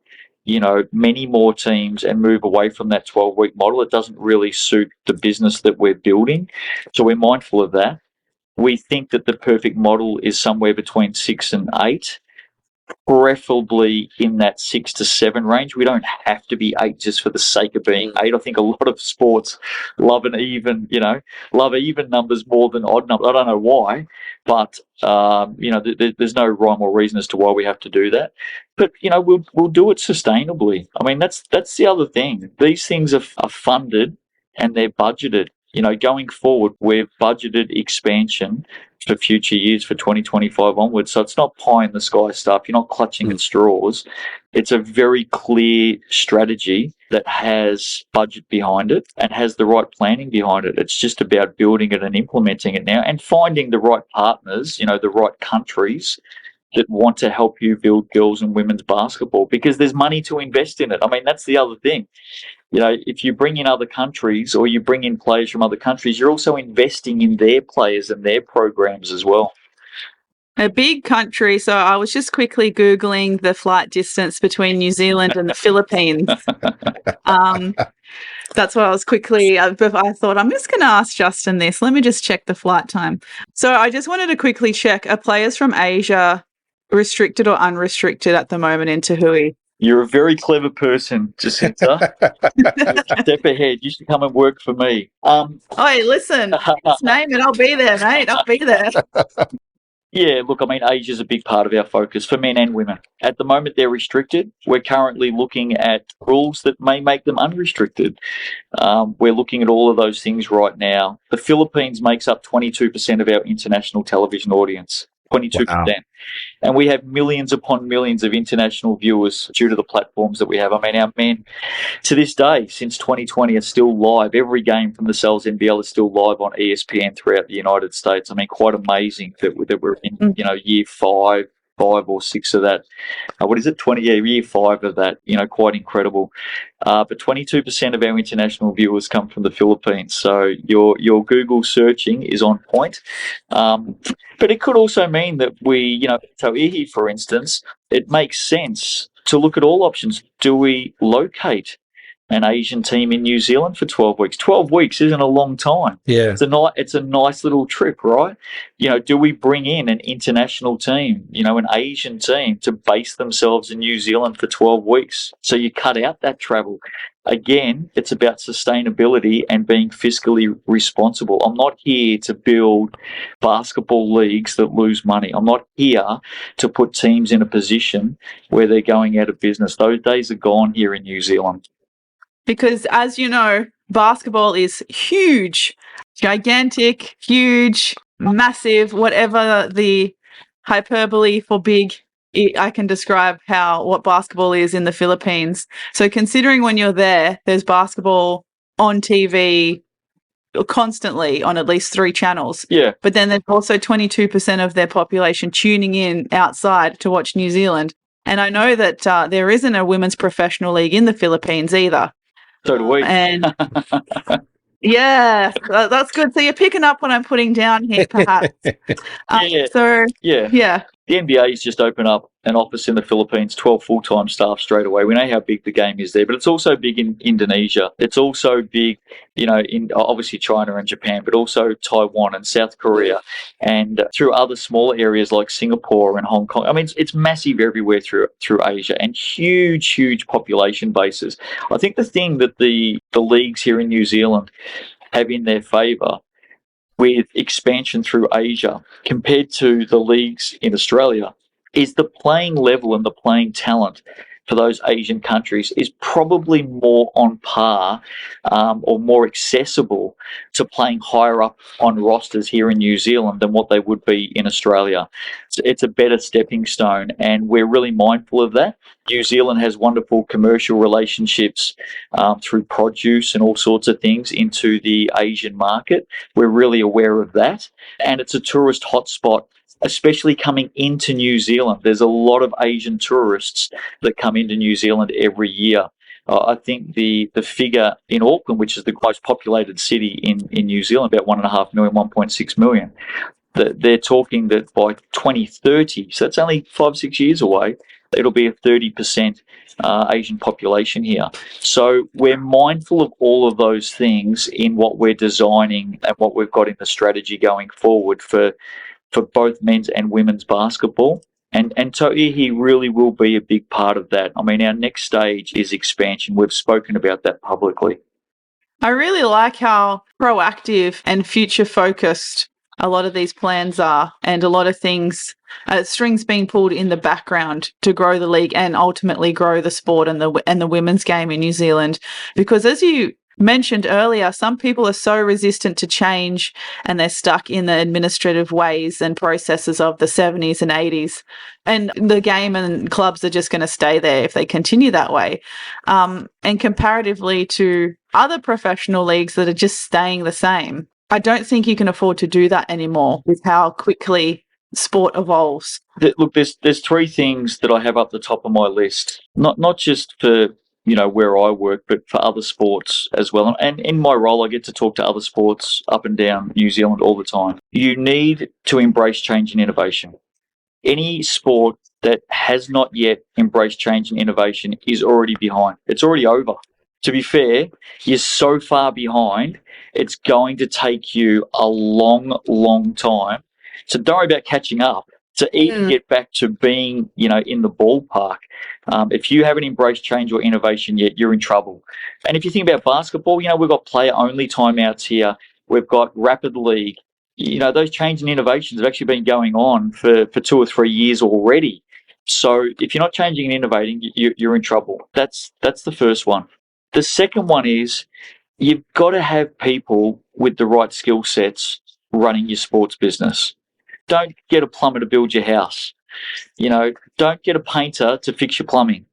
S2: many more teams and move away from that 12-week model, it doesn't really suit the business that we're building. So we're mindful of that. We think that the perfect model is somewhere between 6 and 8. Preferably in that 6 to 7 range. We don't have to be 8 just for the sake of being 8. I think a lot of sports love even numbers more than odd numbers. I don't know why, but there's no rhyme or reason as to why we have to do that. But we'll do it sustainably. I mean, that's the other thing. These things are funded and they're budgeted. Going forward, we've budgeted expansion for future years for 2025 onwards. So it's not pie in the sky stuff. You're not clutching at straws. It's a very clear strategy that has budget behind it and has the right planning behind it. It's just about building it and implementing it now and finding the right partners, the right countries that want to help you build girls and women's basketball, because there's money to invest in it. I mean, that's the other thing. If you bring in other countries or you bring in players from other countries, you're also investing in their players and their programs as well.
S3: A big country. So I was just quickly Googling the flight distance between New Zealand and the Philippines. That's what I was quickly, I thought, I'm just going to ask Justin this. Let me just check the flight time. So I just wanted to quickly check, are players from Asia restricted or unrestricted at the moment in Tauihi?
S2: You're a very clever person, Jacinta. Step ahead. You should come and work for me.
S3: Hey, listen, just name it. I'll be there, mate. I'll be there.
S2: Yeah, look, I mean, age is a big part of our focus for men and women. At the moment, they're restricted. We're currently looking at rules that may make them unrestricted. We're looking at all of those things right now. The Philippines makes up 22% of our international television audience. 22%.
S1: Wow.
S2: And we have millions upon millions of international viewers due to the platforms that we have. I mean, our men, to this day, since 2020, are still live. Every game from the WNBL is still live on ESPN throughout the United States. I mean, quite amazing that we're in, year five or six of that. What is it? 20? Yeah, year five of that. Quite incredible. But 22% of our international viewers come from the Philippines. So your Google searching is on point. But it could also mean that we, Tauihi, for instance, it makes sense to look at all options. Do we locate an Asian team in New Zealand for 12 weeks? 12 weeks isn't a long time.
S1: Yeah.
S2: It's a nice little trip, right? Do we bring in an international team, an Asian team to base themselves in New Zealand for 12 weeks? So you cut out that travel. Again, it's about sustainability and being fiscally responsible. I'm not here to build basketball leagues that lose money. I'm not here to put teams in a position where they're going out of business. Those days are gone here in New Zealand.
S3: Because, as you know, basketball is huge, gigantic, huge, massive, whatever the hyperbole for big, I can describe what basketball is in the Philippines. So considering when you're there, there's basketball on TV constantly on at least 3 channels.
S2: Yeah.
S3: But then there's also 22% of their population tuning in outside to watch New Zealand. And I know that there isn't a women's professional league in the Philippines either.
S2: So do we.
S3: And yeah, that's good. So you're picking up what I'm putting down here, perhaps.
S2: Yeah. The NBA's just opened up an office in the Philippines, 12 full-time staff straight away. We know how big the game is there, but it's also big in Indonesia. It's also big, in obviously China and Japan, but also Taiwan and South Korea, and through other smaller areas like Singapore and Hong Kong. I mean, it's massive everywhere through Asia, and huge population bases. I think the thing that the leagues here in New Zealand have in their favour with expansion through Asia compared to the leagues in Australia is the playing level and the playing talent for those Asian countries is probably more on par or more accessible to playing higher up on rosters here in New Zealand than what they would be in Australia. So it's a better stepping stone, and we're really mindful of that. New Zealand has wonderful commercial relationships through produce and all sorts of things into the Asian market. We're really aware of that, and it's a tourist hotspot, especially coming into New Zealand. There's a lot of Asian tourists that come into New Zealand every year. I think the figure in Auckland, which is the most populated city in New Zealand, about 1.5 million, 1.6 million, they're talking that by 2030, so it's only 5-6 years away, it'll be a 30% Asian population here. So we're mindful of all of those things in what we're designing and what we've got in the strategy going forward for both men's and women's basketball. And Tauihi really will be a big part of that. I mean, our next stage is expansion. We've spoken about that publicly.
S3: I really like how proactive and future-focused a lot of these plans are, and a lot of things, strings being pulled in the background to grow the league and ultimately grow the sport and the women's game in New Zealand. Because as you mentioned earlier, some people are so resistant to change and they're stuck in the administrative ways and processes of the 70s and 80s, and the game and clubs are just going to stay there if they continue that way. And comparatively to other professional leagues that are just staying the same, I don't think you can afford to do that anymore with how quickly sport evolves.
S2: Look, there's 3 things that I have up the top of my list, not just for where I work, but for other sports as well. And in my role, I get to talk to other sports up and down New Zealand all the time. You need to embrace change and innovation. Any sport that has not yet embraced change and innovation is already behind. It's already over. To be fair, you're so far behind, it's going to take you a long time. So don't worry about catching up. To even get back to being, in the ballpark. If you haven't embraced change or innovation yet, you're in trouble. And if you think about basketball, we've got player-only timeouts here. We've got rapid league. those change and innovations have actually been going on for 2 or 3 years already. So if you're not changing and innovating, you're in trouble. That's the first one. The second one is you've got to have people with the right skill sets running your sports business. Don't get a plumber to build your house. Don't get a painter to fix your plumbing.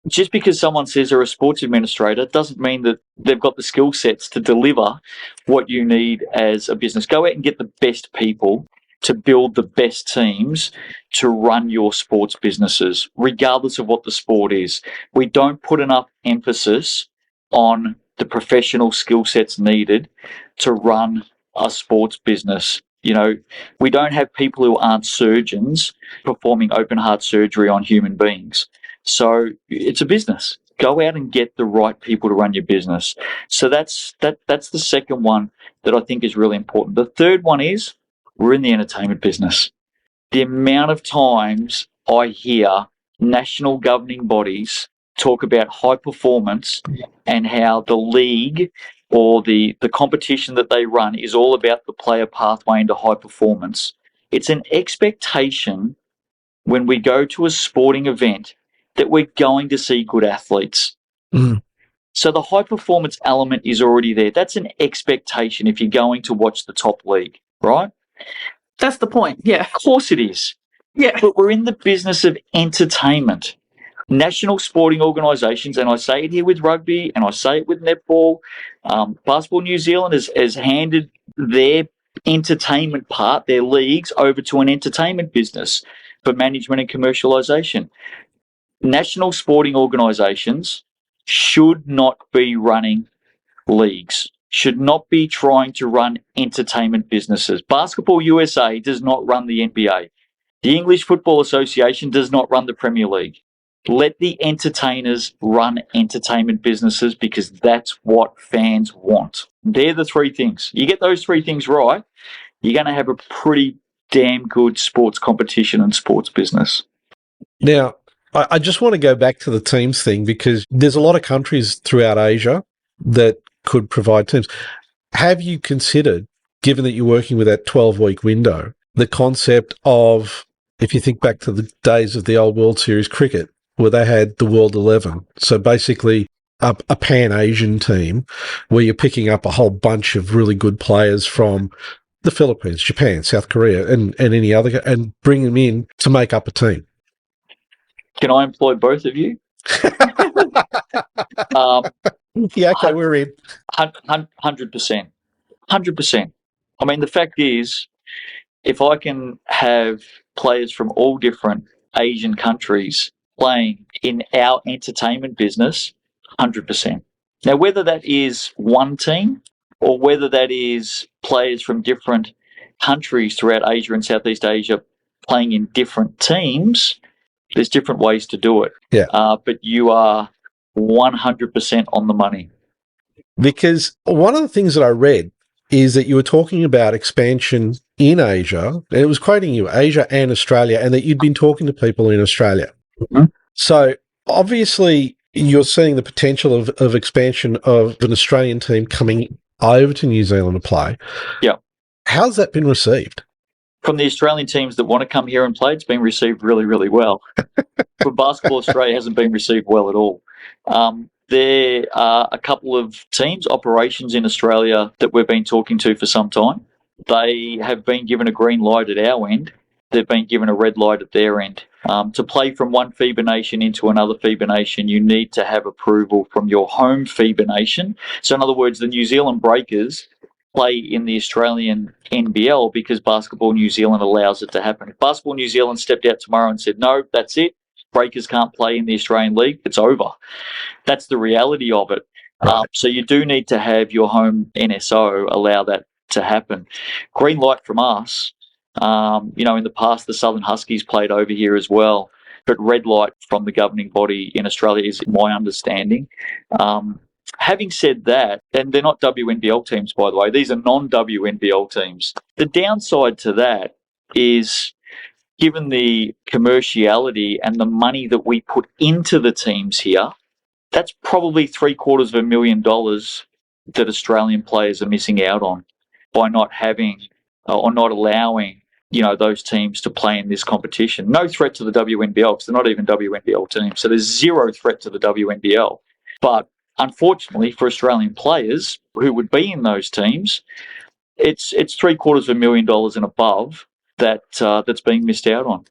S2: Just because someone says they're a sports administrator doesn't mean that they've got the skill sets to deliver what you need as a business. Go out and get the best people to build the best teams to run your sports businesses, regardless of what the sport is. We don't put enough emphasis on the professional skill sets needed to run a sports business. We don't have people who aren't surgeons performing open heart surgery on human beings. So it's a business. Go out and get the right people to run your business. So that's the second one that I think is really important. The third one is we're in the entertainment business. The amount of times I hear national governing bodies talk about high performance and how the league or the competition that they run is all about the player pathway into high performance. It's an expectation when we go to a sporting event that we're going to see good athletes.
S1: Mm.
S2: So the high performance element is already there. That's an expectation if you're going to watch the top league, right?
S3: That's the point, yeah.
S2: Of course it is.
S3: Yeah.
S2: But we're in the business of entertainment. National sporting organisations, and I say it here with rugby and I say it with netball, Basketball New Zealand has handed their entertainment part, their leagues, over to an entertainment business for management and commercialisation. National sporting organisations should not be running leagues, should not be trying to run entertainment businesses. Basketball USA does not run the NBA. The English Football Association does not run the Premier League. Let the entertainers run entertainment businesses because that's what fans want. They're the three things. You get those three things right, you're going to have a pretty damn good sports competition and sports business.
S1: Now, I just want to go back to the teams thing because there's a lot of countries throughout Asia that could provide teams. Have you considered, given that you're working with that 12-week window, the concept of, if you think back to the days of the old World Series cricket, where they had the World 11, so basically a Pan-Asian team where you're picking up a whole bunch of really good players from the Philippines, Japan, South Korea, and any other, and bring them in to make up a team?
S2: Can I employ both of you?
S1: Yeah, okay, we're in.
S2: 100%. 100%. I mean, the fact is, if I can have players from all different Asian countries playing in our entertainment business, 100%. Now, whether that is one team or whether that is players from different countries throughout Asia and Southeast Asia playing in different teams, there's different ways to do it.
S1: Yeah.
S2: But you are 100% on the money.
S1: Because one of the things that I read is that you were talking about expansion in Asia, and it was quoting you, Asia and Australia, and that you'd been talking to people in Australia.
S2: Mm-hmm.
S1: So obviously you're seeing the potential of expansion of an Australian team coming over to New Zealand to play.
S2: Yeah. How's
S1: that been received?
S2: From the Australian teams that want to come here and play, it's been received really, really well. From Basketball Australia, it hasn't been received well at all. There are a couple of teams, operations in Australia that we've been talking to for some time. They have been given a green light at our end. They've been given a red light at their end. To play from one FIBA nation into another FIBA nation, you need to have approval from your home FIBA nation. So in other words, the New Zealand Breakers play in the Australian NBL because Basketball New Zealand allows it to happen. If Basketball New Zealand stepped out tomorrow and said, no, that's it, Breakers can't play in the Australian League, it's over. That's the reality of it.
S1: Right.
S2: So you do need to have your home NSO allow that to happen. Green light from us. In the past, the Southern Huskies played over here as well, but red light from the governing body in Australia is my understanding. Having said that, and they're not WNBL teams, by the way, these are non-WNBL teams. The downside to that is, given the commerciality and the money that we put into the teams here, that's probably $750,000 that Australian players are missing out on by not having or not allowing, those teams to play in this competition. No threat to the WNBL because they're not even WNBL teams. So there's zero threat to the WNBL. But unfortunately for Australian players who would be in those teams, it's $750,000 and above that's being missed out on,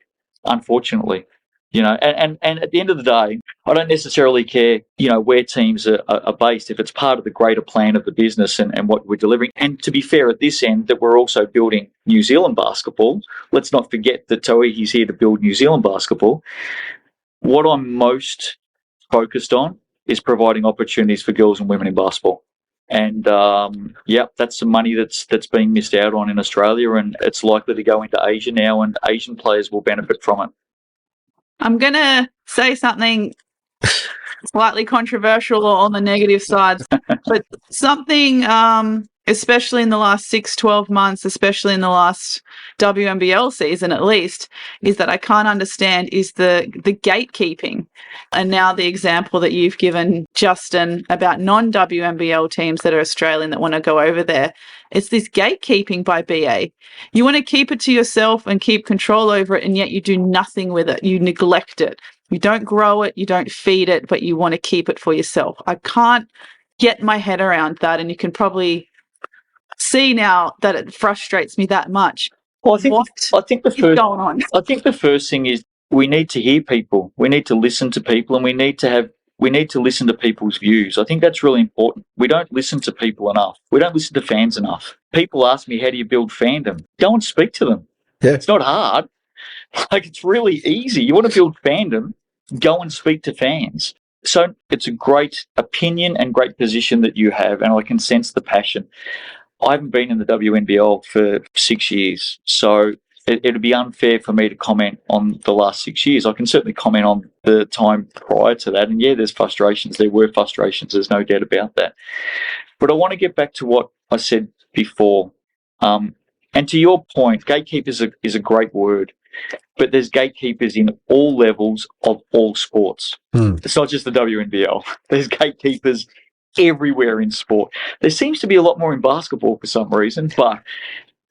S2: unfortunately. And at the end of the day, I don't necessarily care, where teams are based if it's part of the greater plan of the business and what we're delivering. And to be fair, at this end, that we're also building New Zealand basketball. Let's not forget that Tauihi's here to build New Zealand basketball. What I'm most focused on is providing opportunities for girls and women in basketball. And that's some money that's being missed out on in Australia, and it's likely to go into Asia now, and Asian players will benefit from it.
S3: I'm going to say something slightly controversial or on the negative side, but something, especially in the last 6-12 months, especially in the last WNBL season at least, is that I can't understand is the gatekeeping. And now the example that you've given, Justin, about non-WNBL teams that are Australian that want to go over there. It's this gatekeeping by BA. You want to keep it to yourself and keep control over it, and yet you do nothing with it. You neglect it. You don't grow it, you don't feed it, but you want to keep it for yourself. I can't get my head around that, and you can probably see now that it frustrates me that much.
S2: Well, I think the first thing is we need to hear people. We need to listen to people, and we need to listen to people's views. I think that's really important. We don't listen to people enough. We don't listen to fans enough. People ask me, how do you build fandom? Go and speak to them.
S1: Yeah.
S2: It's not hard. It's really easy. You want to build fandom, go and speak to fans. So it's a great opinion and great position that you have, and I can sense the passion. I haven't been in the WNBL for 6 years, so it would be unfair for me to comment on the last 6 years. I can certainly comment on the time prior to that, and there's frustrations. There were frustrations. There's no doubt about that. But I want to get back to what I said before. And to your point, gatekeepers is a great word, but there's gatekeepers in all levels of all sports. It's not just the WNBL. There's gatekeepers everywhere in sport. There seems to be a lot more in basketball for some reason, but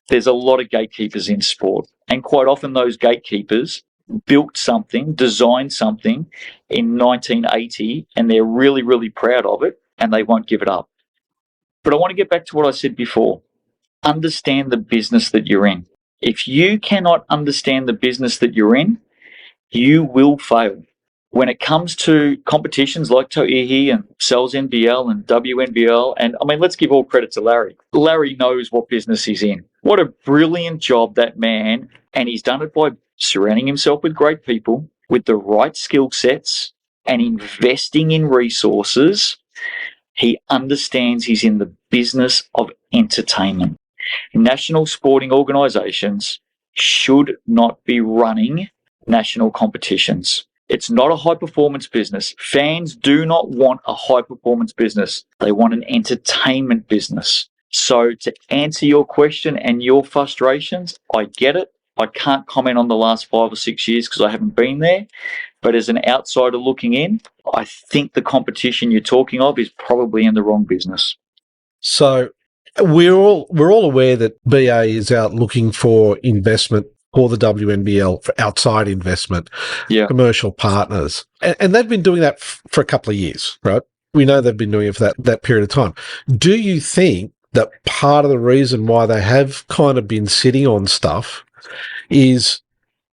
S2: there's a lot of gatekeepers in sport. And quite often those gatekeepers built something, designed something in 1980, and they're really, really proud of it, and they won't give it up. But I want to get back to what I said before. Understand the business that you're in. If you cannot understand the business that you're in, you will fail. When it comes to competitions like Tauihi and Cells NBL and WNBL, and let's give all credit to Larry. Larry knows what business he's in. What a brilliant job that man, and he's done it by surrounding himself with great people, with the right skill sets, and investing in resources. He understands he's in the business of entertainment. National sporting organisations should not be running national competitions. It's not a high-performance business. Fans do not want a high-performance business. They want an entertainment business. So to answer your question and your frustrations, I get it. I can't comment on the last 5 or 6 years because I haven't been there. But as an outsider looking in, I think the competition you're talking of is probably in the wrong business.
S1: So we're all aware that BA is out looking for investment for the WNBL, for outside investment, commercial partners. And they've been doing that for a couple of years, right? We know they've been doing it for that period of time. Do you think that part of the reason why they have kind of been sitting on stuff is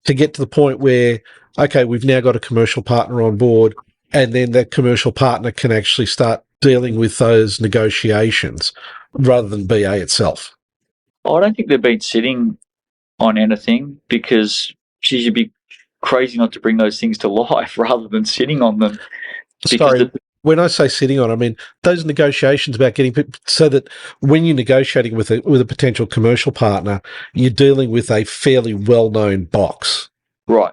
S1: to get to the point where, okay, we've now got a commercial partner on board, and then that commercial partner can actually start dealing with those negotiations rather than BA itself?
S2: I don't think they've been sitting on anything, because you'd be crazy not to bring those things to life rather than sitting on them.
S1: Sorry, when I say sitting on, I mean those negotiations about getting people, so that when you're negotiating with a potential commercial partner, you're dealing with a fairly well-known box.
S2: Right.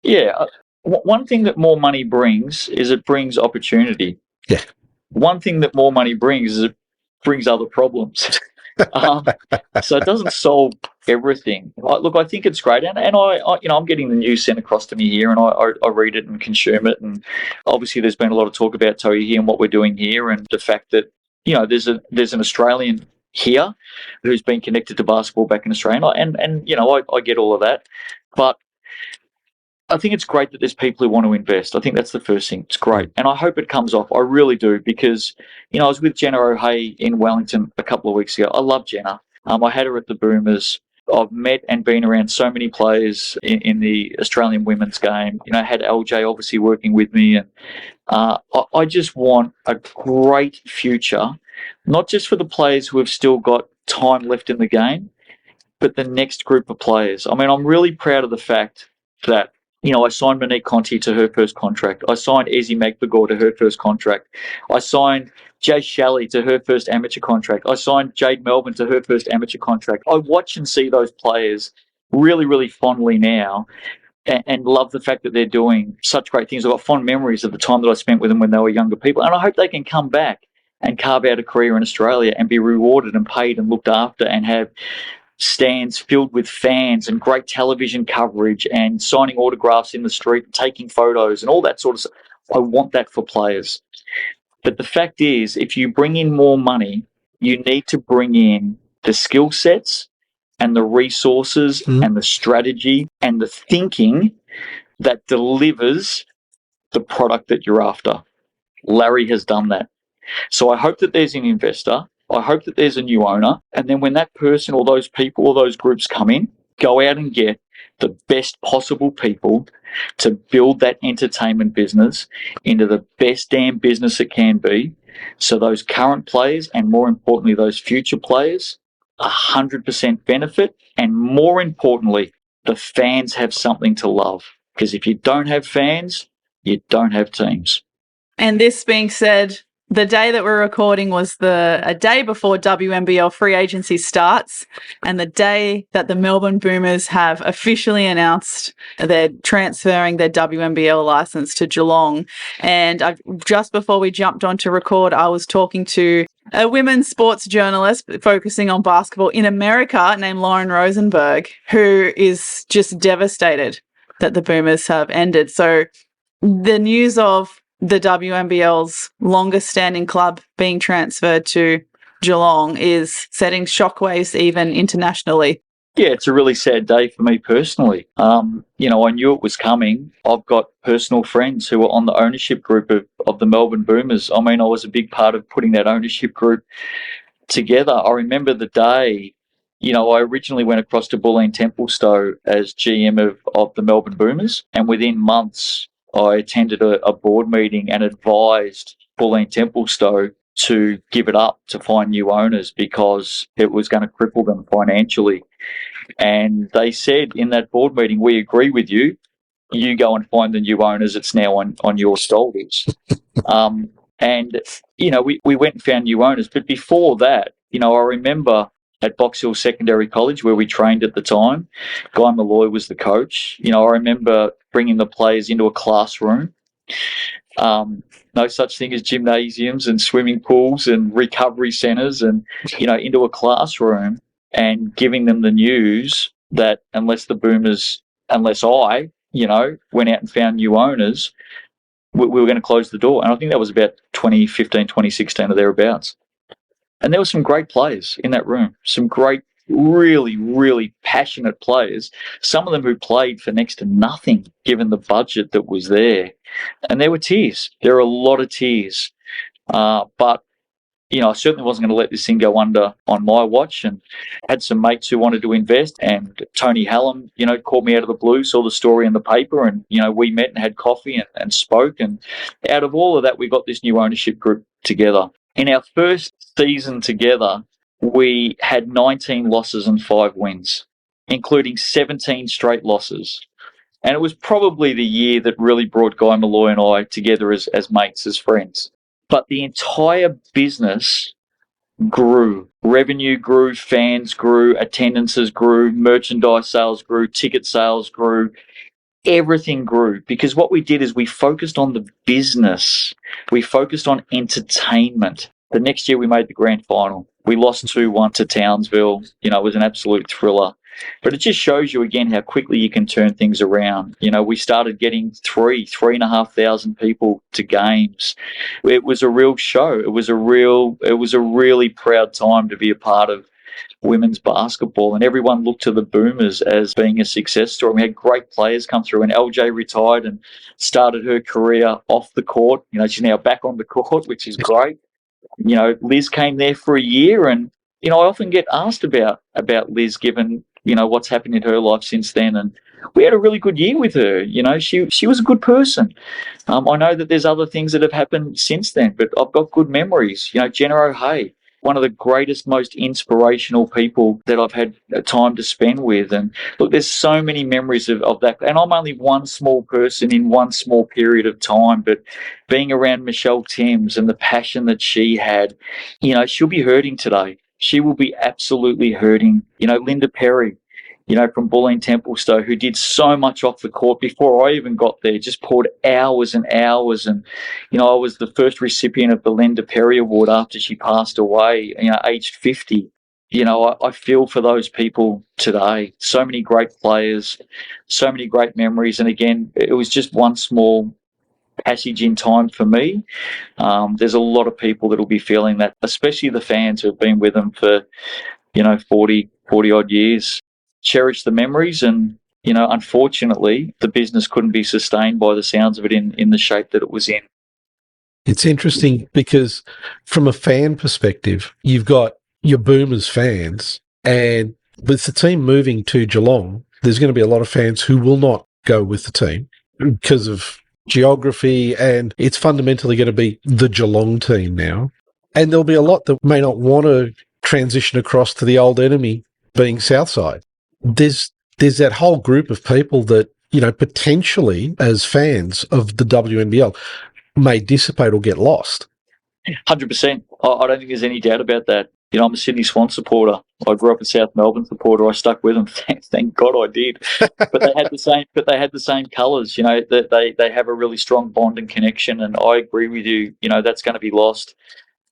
S2: Yeah. One thing that more money brings is it brings opportunity.
S1: Yeah.
S2: One thing that more money brings is it brings other problems. So it doesn't solve everything. Look, I think it's great, and I'm getting the news sent across to me here, and I read it and consume it. And obviously, there's been a lot of talk about Tauihi and what we're doing here, and the fact that there's an Australian here who's been connected to basketball back in Australia. And I get all of that. But I think it's great that there's people who want to invest. I think that's the first thing. It's great. And I hope it comes off. I really do, because, I was with Jenna O'Hay in Wellington a couple of weeks ago. I love Jenna. I had her at the Boomers. I've met and been around so many players in the Australian women's game. I had LJ obviously working with me. And I just want a great future, not just for the players who have still got time left in the game, but the next group of players. I mean, I'm really proud of the fact that, I signed Monique Conti to her first contract. I signed Ezzy Magbagor to her first contract. I signed Jay Shelley to her first amateur contract. I signed Jade Melbourne to her first amateur contract. I watch and see those players really, really fondly now, and love the fact that they're doing such great things. I've got fond memories of the time that I spent with them when they were younger people, and I hope they can come back and carve out a career in Australia and be rewarded and paid and looked after and have stands filled with fans and great television coverage and signing autographs in the street and taking photos and all that sort of stuff. I want that for players. But the fact is, if you bring in more money, you need to bring in the skill sets and the resources and the strategy and the thinking that delivers the product that you're after. Larry has done that. So I hope that there's an investor. I hope that there's a new owner. And then when that person or those people or those groups come in, go out and get the best possible people to build that entertainment business into the best damn business it can be. So those current players, and more importantly, those future players, 100% benefit. And more importantly, the fans have something to love. Because if you don't have fans, you don't have teams.
S3: And this being said, the day that we're recording was a day before WNBL free agency starts, and the day that the Melbourne Boomers have officially announced they're transferring their WNBL license to Geelong. And just before we jumped on to record, I was talking to a women's sports journalist focusing on basketball in America named Lauren Rosenberg, who is just devastated that the Boomers have ended. So the news of the WNBL's longest standing club being transferred to Geelong is setting shockwaves even internationally.
S2: Yeah, it's a really sad day for me personally. I knew it was coming. I've got personal friends who are on the ownership group of the Melbourne Boomers. I mean, I was a big part of putting that ownership group together. I remember the day, I originally went across to Bulleen Templestowe as GM of the Melbourne Boomers, and within months I attended a board meeting and advised Bulleen Templestowe to give it up to find new owners because it was going to cripple them financially. And they said in that board meeting, we agree with you. You go and find the new owners. It's now on your shoulders. We went and found new owners. But before that, I remember at Box Hill Secondary College, where we trained at the time, Guy Malloy was the coach. I remember bringing the players into a classroom. No such thing as gymnasiums and swimming pools and recovery centres, and, into a classroom and giving them the news that unless I, went out and found new owners, we were going to close the door. And I think that was about 2015, 2016 or thereabouts. And there were some great players in that room, some great, really, really passionate players, some of them who played for next to nothing given the budget that was there. And there were tears. There were a lot of tears. But I certainly wasn't going to let this thing go under on my watch, and had some mates who wanted to invest. And Tony Hallam, called me out of the blue, saw the story in the paper, and, we met and had coffee and spoke. And out of all of that, we got this new ownership group together. In our first season together, we had 19 losses and 5 wins, including 17 straight losses. And it was probably the year that really brought Guy Malloy and I together as mates, as friends. But the entire business grew. Revenue grew, fans grew, attendances grew, merchandise sales grew, ticket sales grew. Everything grew, because what we did is we focused on the business. We focused on entertainment. The next year we made the grand final. We lost 2-1 to Townsville. It was an absolute thriller. But it just shows you again how quickly you can turn things around. We started getting 3,500 people to games. It was a real show. It was a really proud time to be a part of women's basketball, and everyone looked to the Boomers as being a success story. We had great players come through, and LJ retired and started her career off the court. She's now back on the court, which is great. Liz came there for a year, and I often get asked about Liz, given what's happened in her life since then. And we had a really good year with her. She was a good person. I know that there's other things that have happened since then, but I've got good memories. Jenna O'Hay, one of the greatest, most inspirational people that I've had time to spend with. And look, there's so many memories of that. And I'm only one small person in one small period of time, but being around Michelle Timms and the passion that she had, she'll be hurting today. She will be absolutely hurting. Linda Perry, from Bulleen Templestowe, who did so much off the court before I even got there, just poured hours and hours. And, I was the first recipient of the Linda Perry Award after she passed away, aged 50. I feel for those people today. So many great players, so many great memories. And again, it was just one small passage in time for me. There's a lot of people that will be feeling that, especially the fans who have been with them for, 40 odd years. Cherish the memories, and unfortunately the business couldn't be sustained by the sounds of it in the shape that it was in.
S1: It's interesting because from a fan perspective, you've got your Boomers fans, and with the team moving to Geelong, there's going to be a lot of fans who will not go with the team because of geography, and it's fundamentally going to be the Geelong team now. And there'll be a lot that may not want to transition across to the old enemy being Southside. There's that whole group of people that, potentially as fans of the WNBL may dissipate or get lost.
S2: 100%. I don't think there's any doubt about that. I'm a Sydney Swans supporter. I grew up a South Melbourne supporter. I stuck with them. Thank God I did. But they had the same colours. That they have a really strong bond and connection. And I agree with you. That's going to be lost.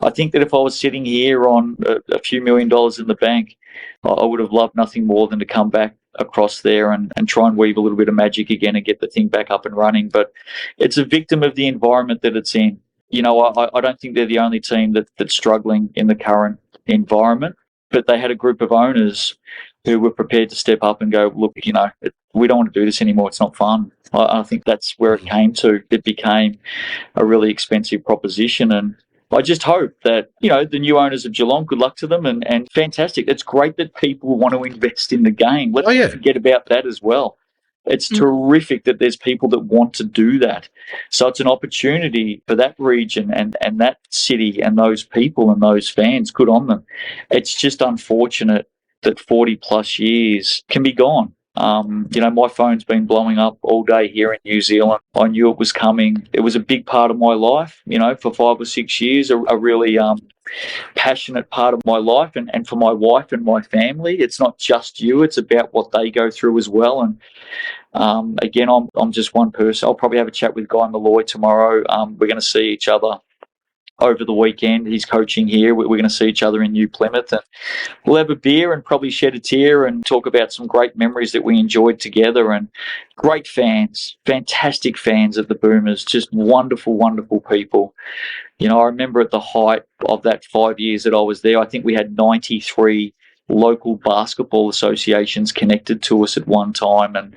S2: I think that if I was sitting here on a few $1 million in the bank, I would have loved nothing more than to come back across there and try and weave a little bit of magic again and get the thing back up and running. But it's a victim of the environment that it's in. I don't think they're the only team that's struggling in the current environment, but they had a group of owners who were prepared to step up and go, look, we don't want to do this anymore. It's not fun. I think that's where it came to. It became a really expensive proposition, and I just hope that, the new owners of Geelong, good luck to them, and fantastic. It's great that people want to invest in the game. Let's not forget about that as well. It's terrific that there's people that want to do that. So it's an opportunity for that region and that city and those people and those fans. Good on them. It's just unfortunate that 40 plus years can be gone. My phone's been blowing up all day here in New Zealand. I knew it was coming. It was a big part of my life, for 5 or 6 years, a really passionate part of my life, and for my wife and my family. It's not just you, it's about what they go through as well. And again, I'm just one person. I'll probably have a chat with Guy Malloy tomorrow. We're going to see each other over the weekend. He's coaching here. We're going to see each other in New Plymouth, and we'll have a beer and probably shed a tear and talk about some great memories that we enjoyed together. And great fans, fantastic fans of the Boomers, just wonderful, wonderful people. I remember at the height of that 5 years that I was there, I think we had 93 local basketball associations connected to us at one time. And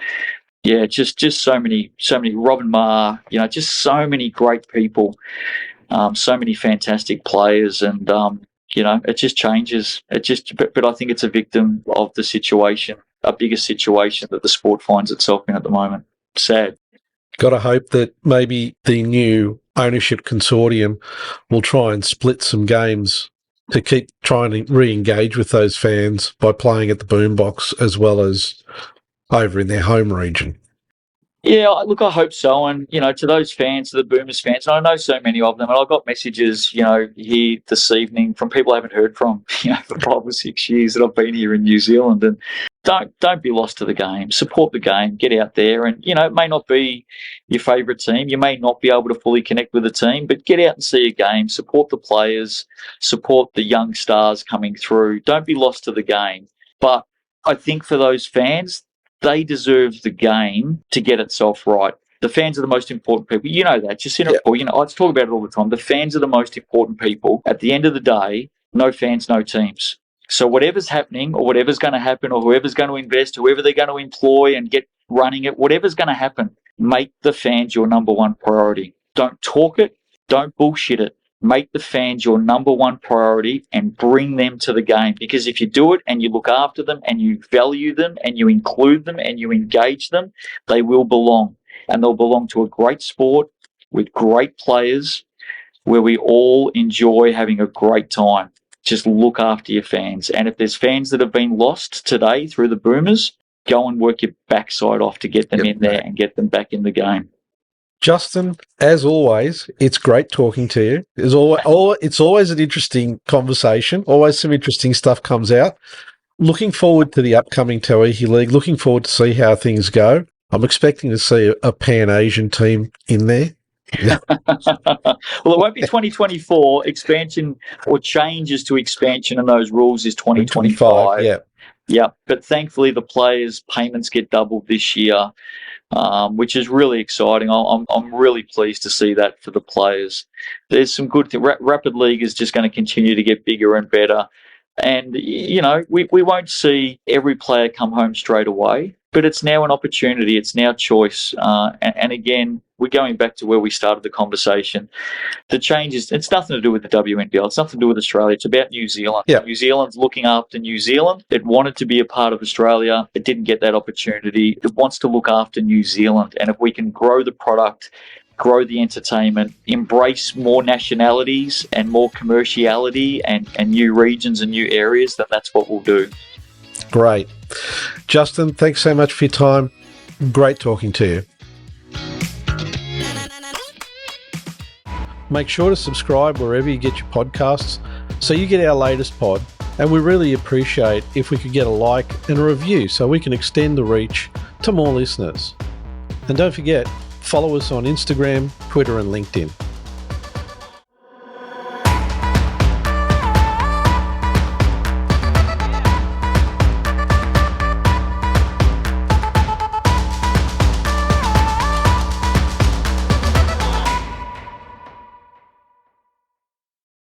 S2: yeah, just so many, Robin Marr, just so many great people. So many fantastic players, and it just changes. But I think it's a victim of the situation, a bigger situation that the sport finds itself in at the moment. Sad.
S1: Got to hope that maybe the new ownership consortium will try and split some games to keep trying to re-engage with those fans by playing at the Boombox as well as over in their home region.
S2: Yeah, look, I hope so. And, to those fans, to the Boomers fans, and I know so many of them, and I got messages, here this evening from people I haven't heard from, for 5 or 6 years that I've been here in New Zealand. And don't be lost to the game. Support the game. Get out there. And, it may not be your favourite team. You may not be able to fully connect with the team, but get out and see a game. Support the players. Support the young stars coming through. Don't be lost to the game. But I think for those fans, they deserve the game to get itself right. The fans are the most important people. You know that. Just in a, you know, I talk about it all the time. The fans are the most important people. At the end of the day, no fans, no teams. So whatever's happening or whatever's going to happen or whoever's going to invest, whoever they're going to employ and get running it, whatever's going to happen, make the fans your number one priority. Don't talk it. Don't bullshit it. Make the fans your number one priority and bring them to the game. Because if you do it and you look after them and you value them and you include them and you engage them, they will belong. And they'll belong to a great sport with great players where we all enjoy having a great time. Just look after your fans. And if there's fans that have been lost today through the Boomers, go and work your backside off to get them in there and get them back in the game.
S1: Justin, as always, it's great talking to you. It's always an interesting conversation. Always some interesting stuff comes out. Looking forward to the upcoming Tauihi League. Looking forward to see how things go. I'm expecting to see a Pan-Asian team in there. Yeah.
S2: Well, it won't be 2024. Expansion or changes to expansion and those rules is 2025. Yeah. But thankfully, the players' payments get doubled this year, which is really exciting. I'm really pleased to see that for the players. There's some good things. Rapid League is just going to continue to get bigger and better. And, you know, we won't see every player come home straight away, but it's now an opportunity. It's now choice. And again, we're going back to where we started the conversation. The changes, it's nothing to do with the WNBL. It's nothing to do with Australia. It's about New Zealand.
S1: Yeah.
S2: New Zealand's looking after New Zealand. It wanted to be a part of Australia. It didn't get that opportunity. It wants to look after New Zealand. And if we can grow the product, grow the entertainment, embrace more nationalities and more commerciality and new regions and new areas, then that's what we'll do.
S1: Great. Justin, thanks so much for your time. Great talking to you. Make sure to subscribe wherever you get your podcasts so you get our latest pod. And we really appreciate if we could get a like and a review so we can extend the reach to more listeners. And don't forget, follow us on Instagram, Twitter and LinkedIn.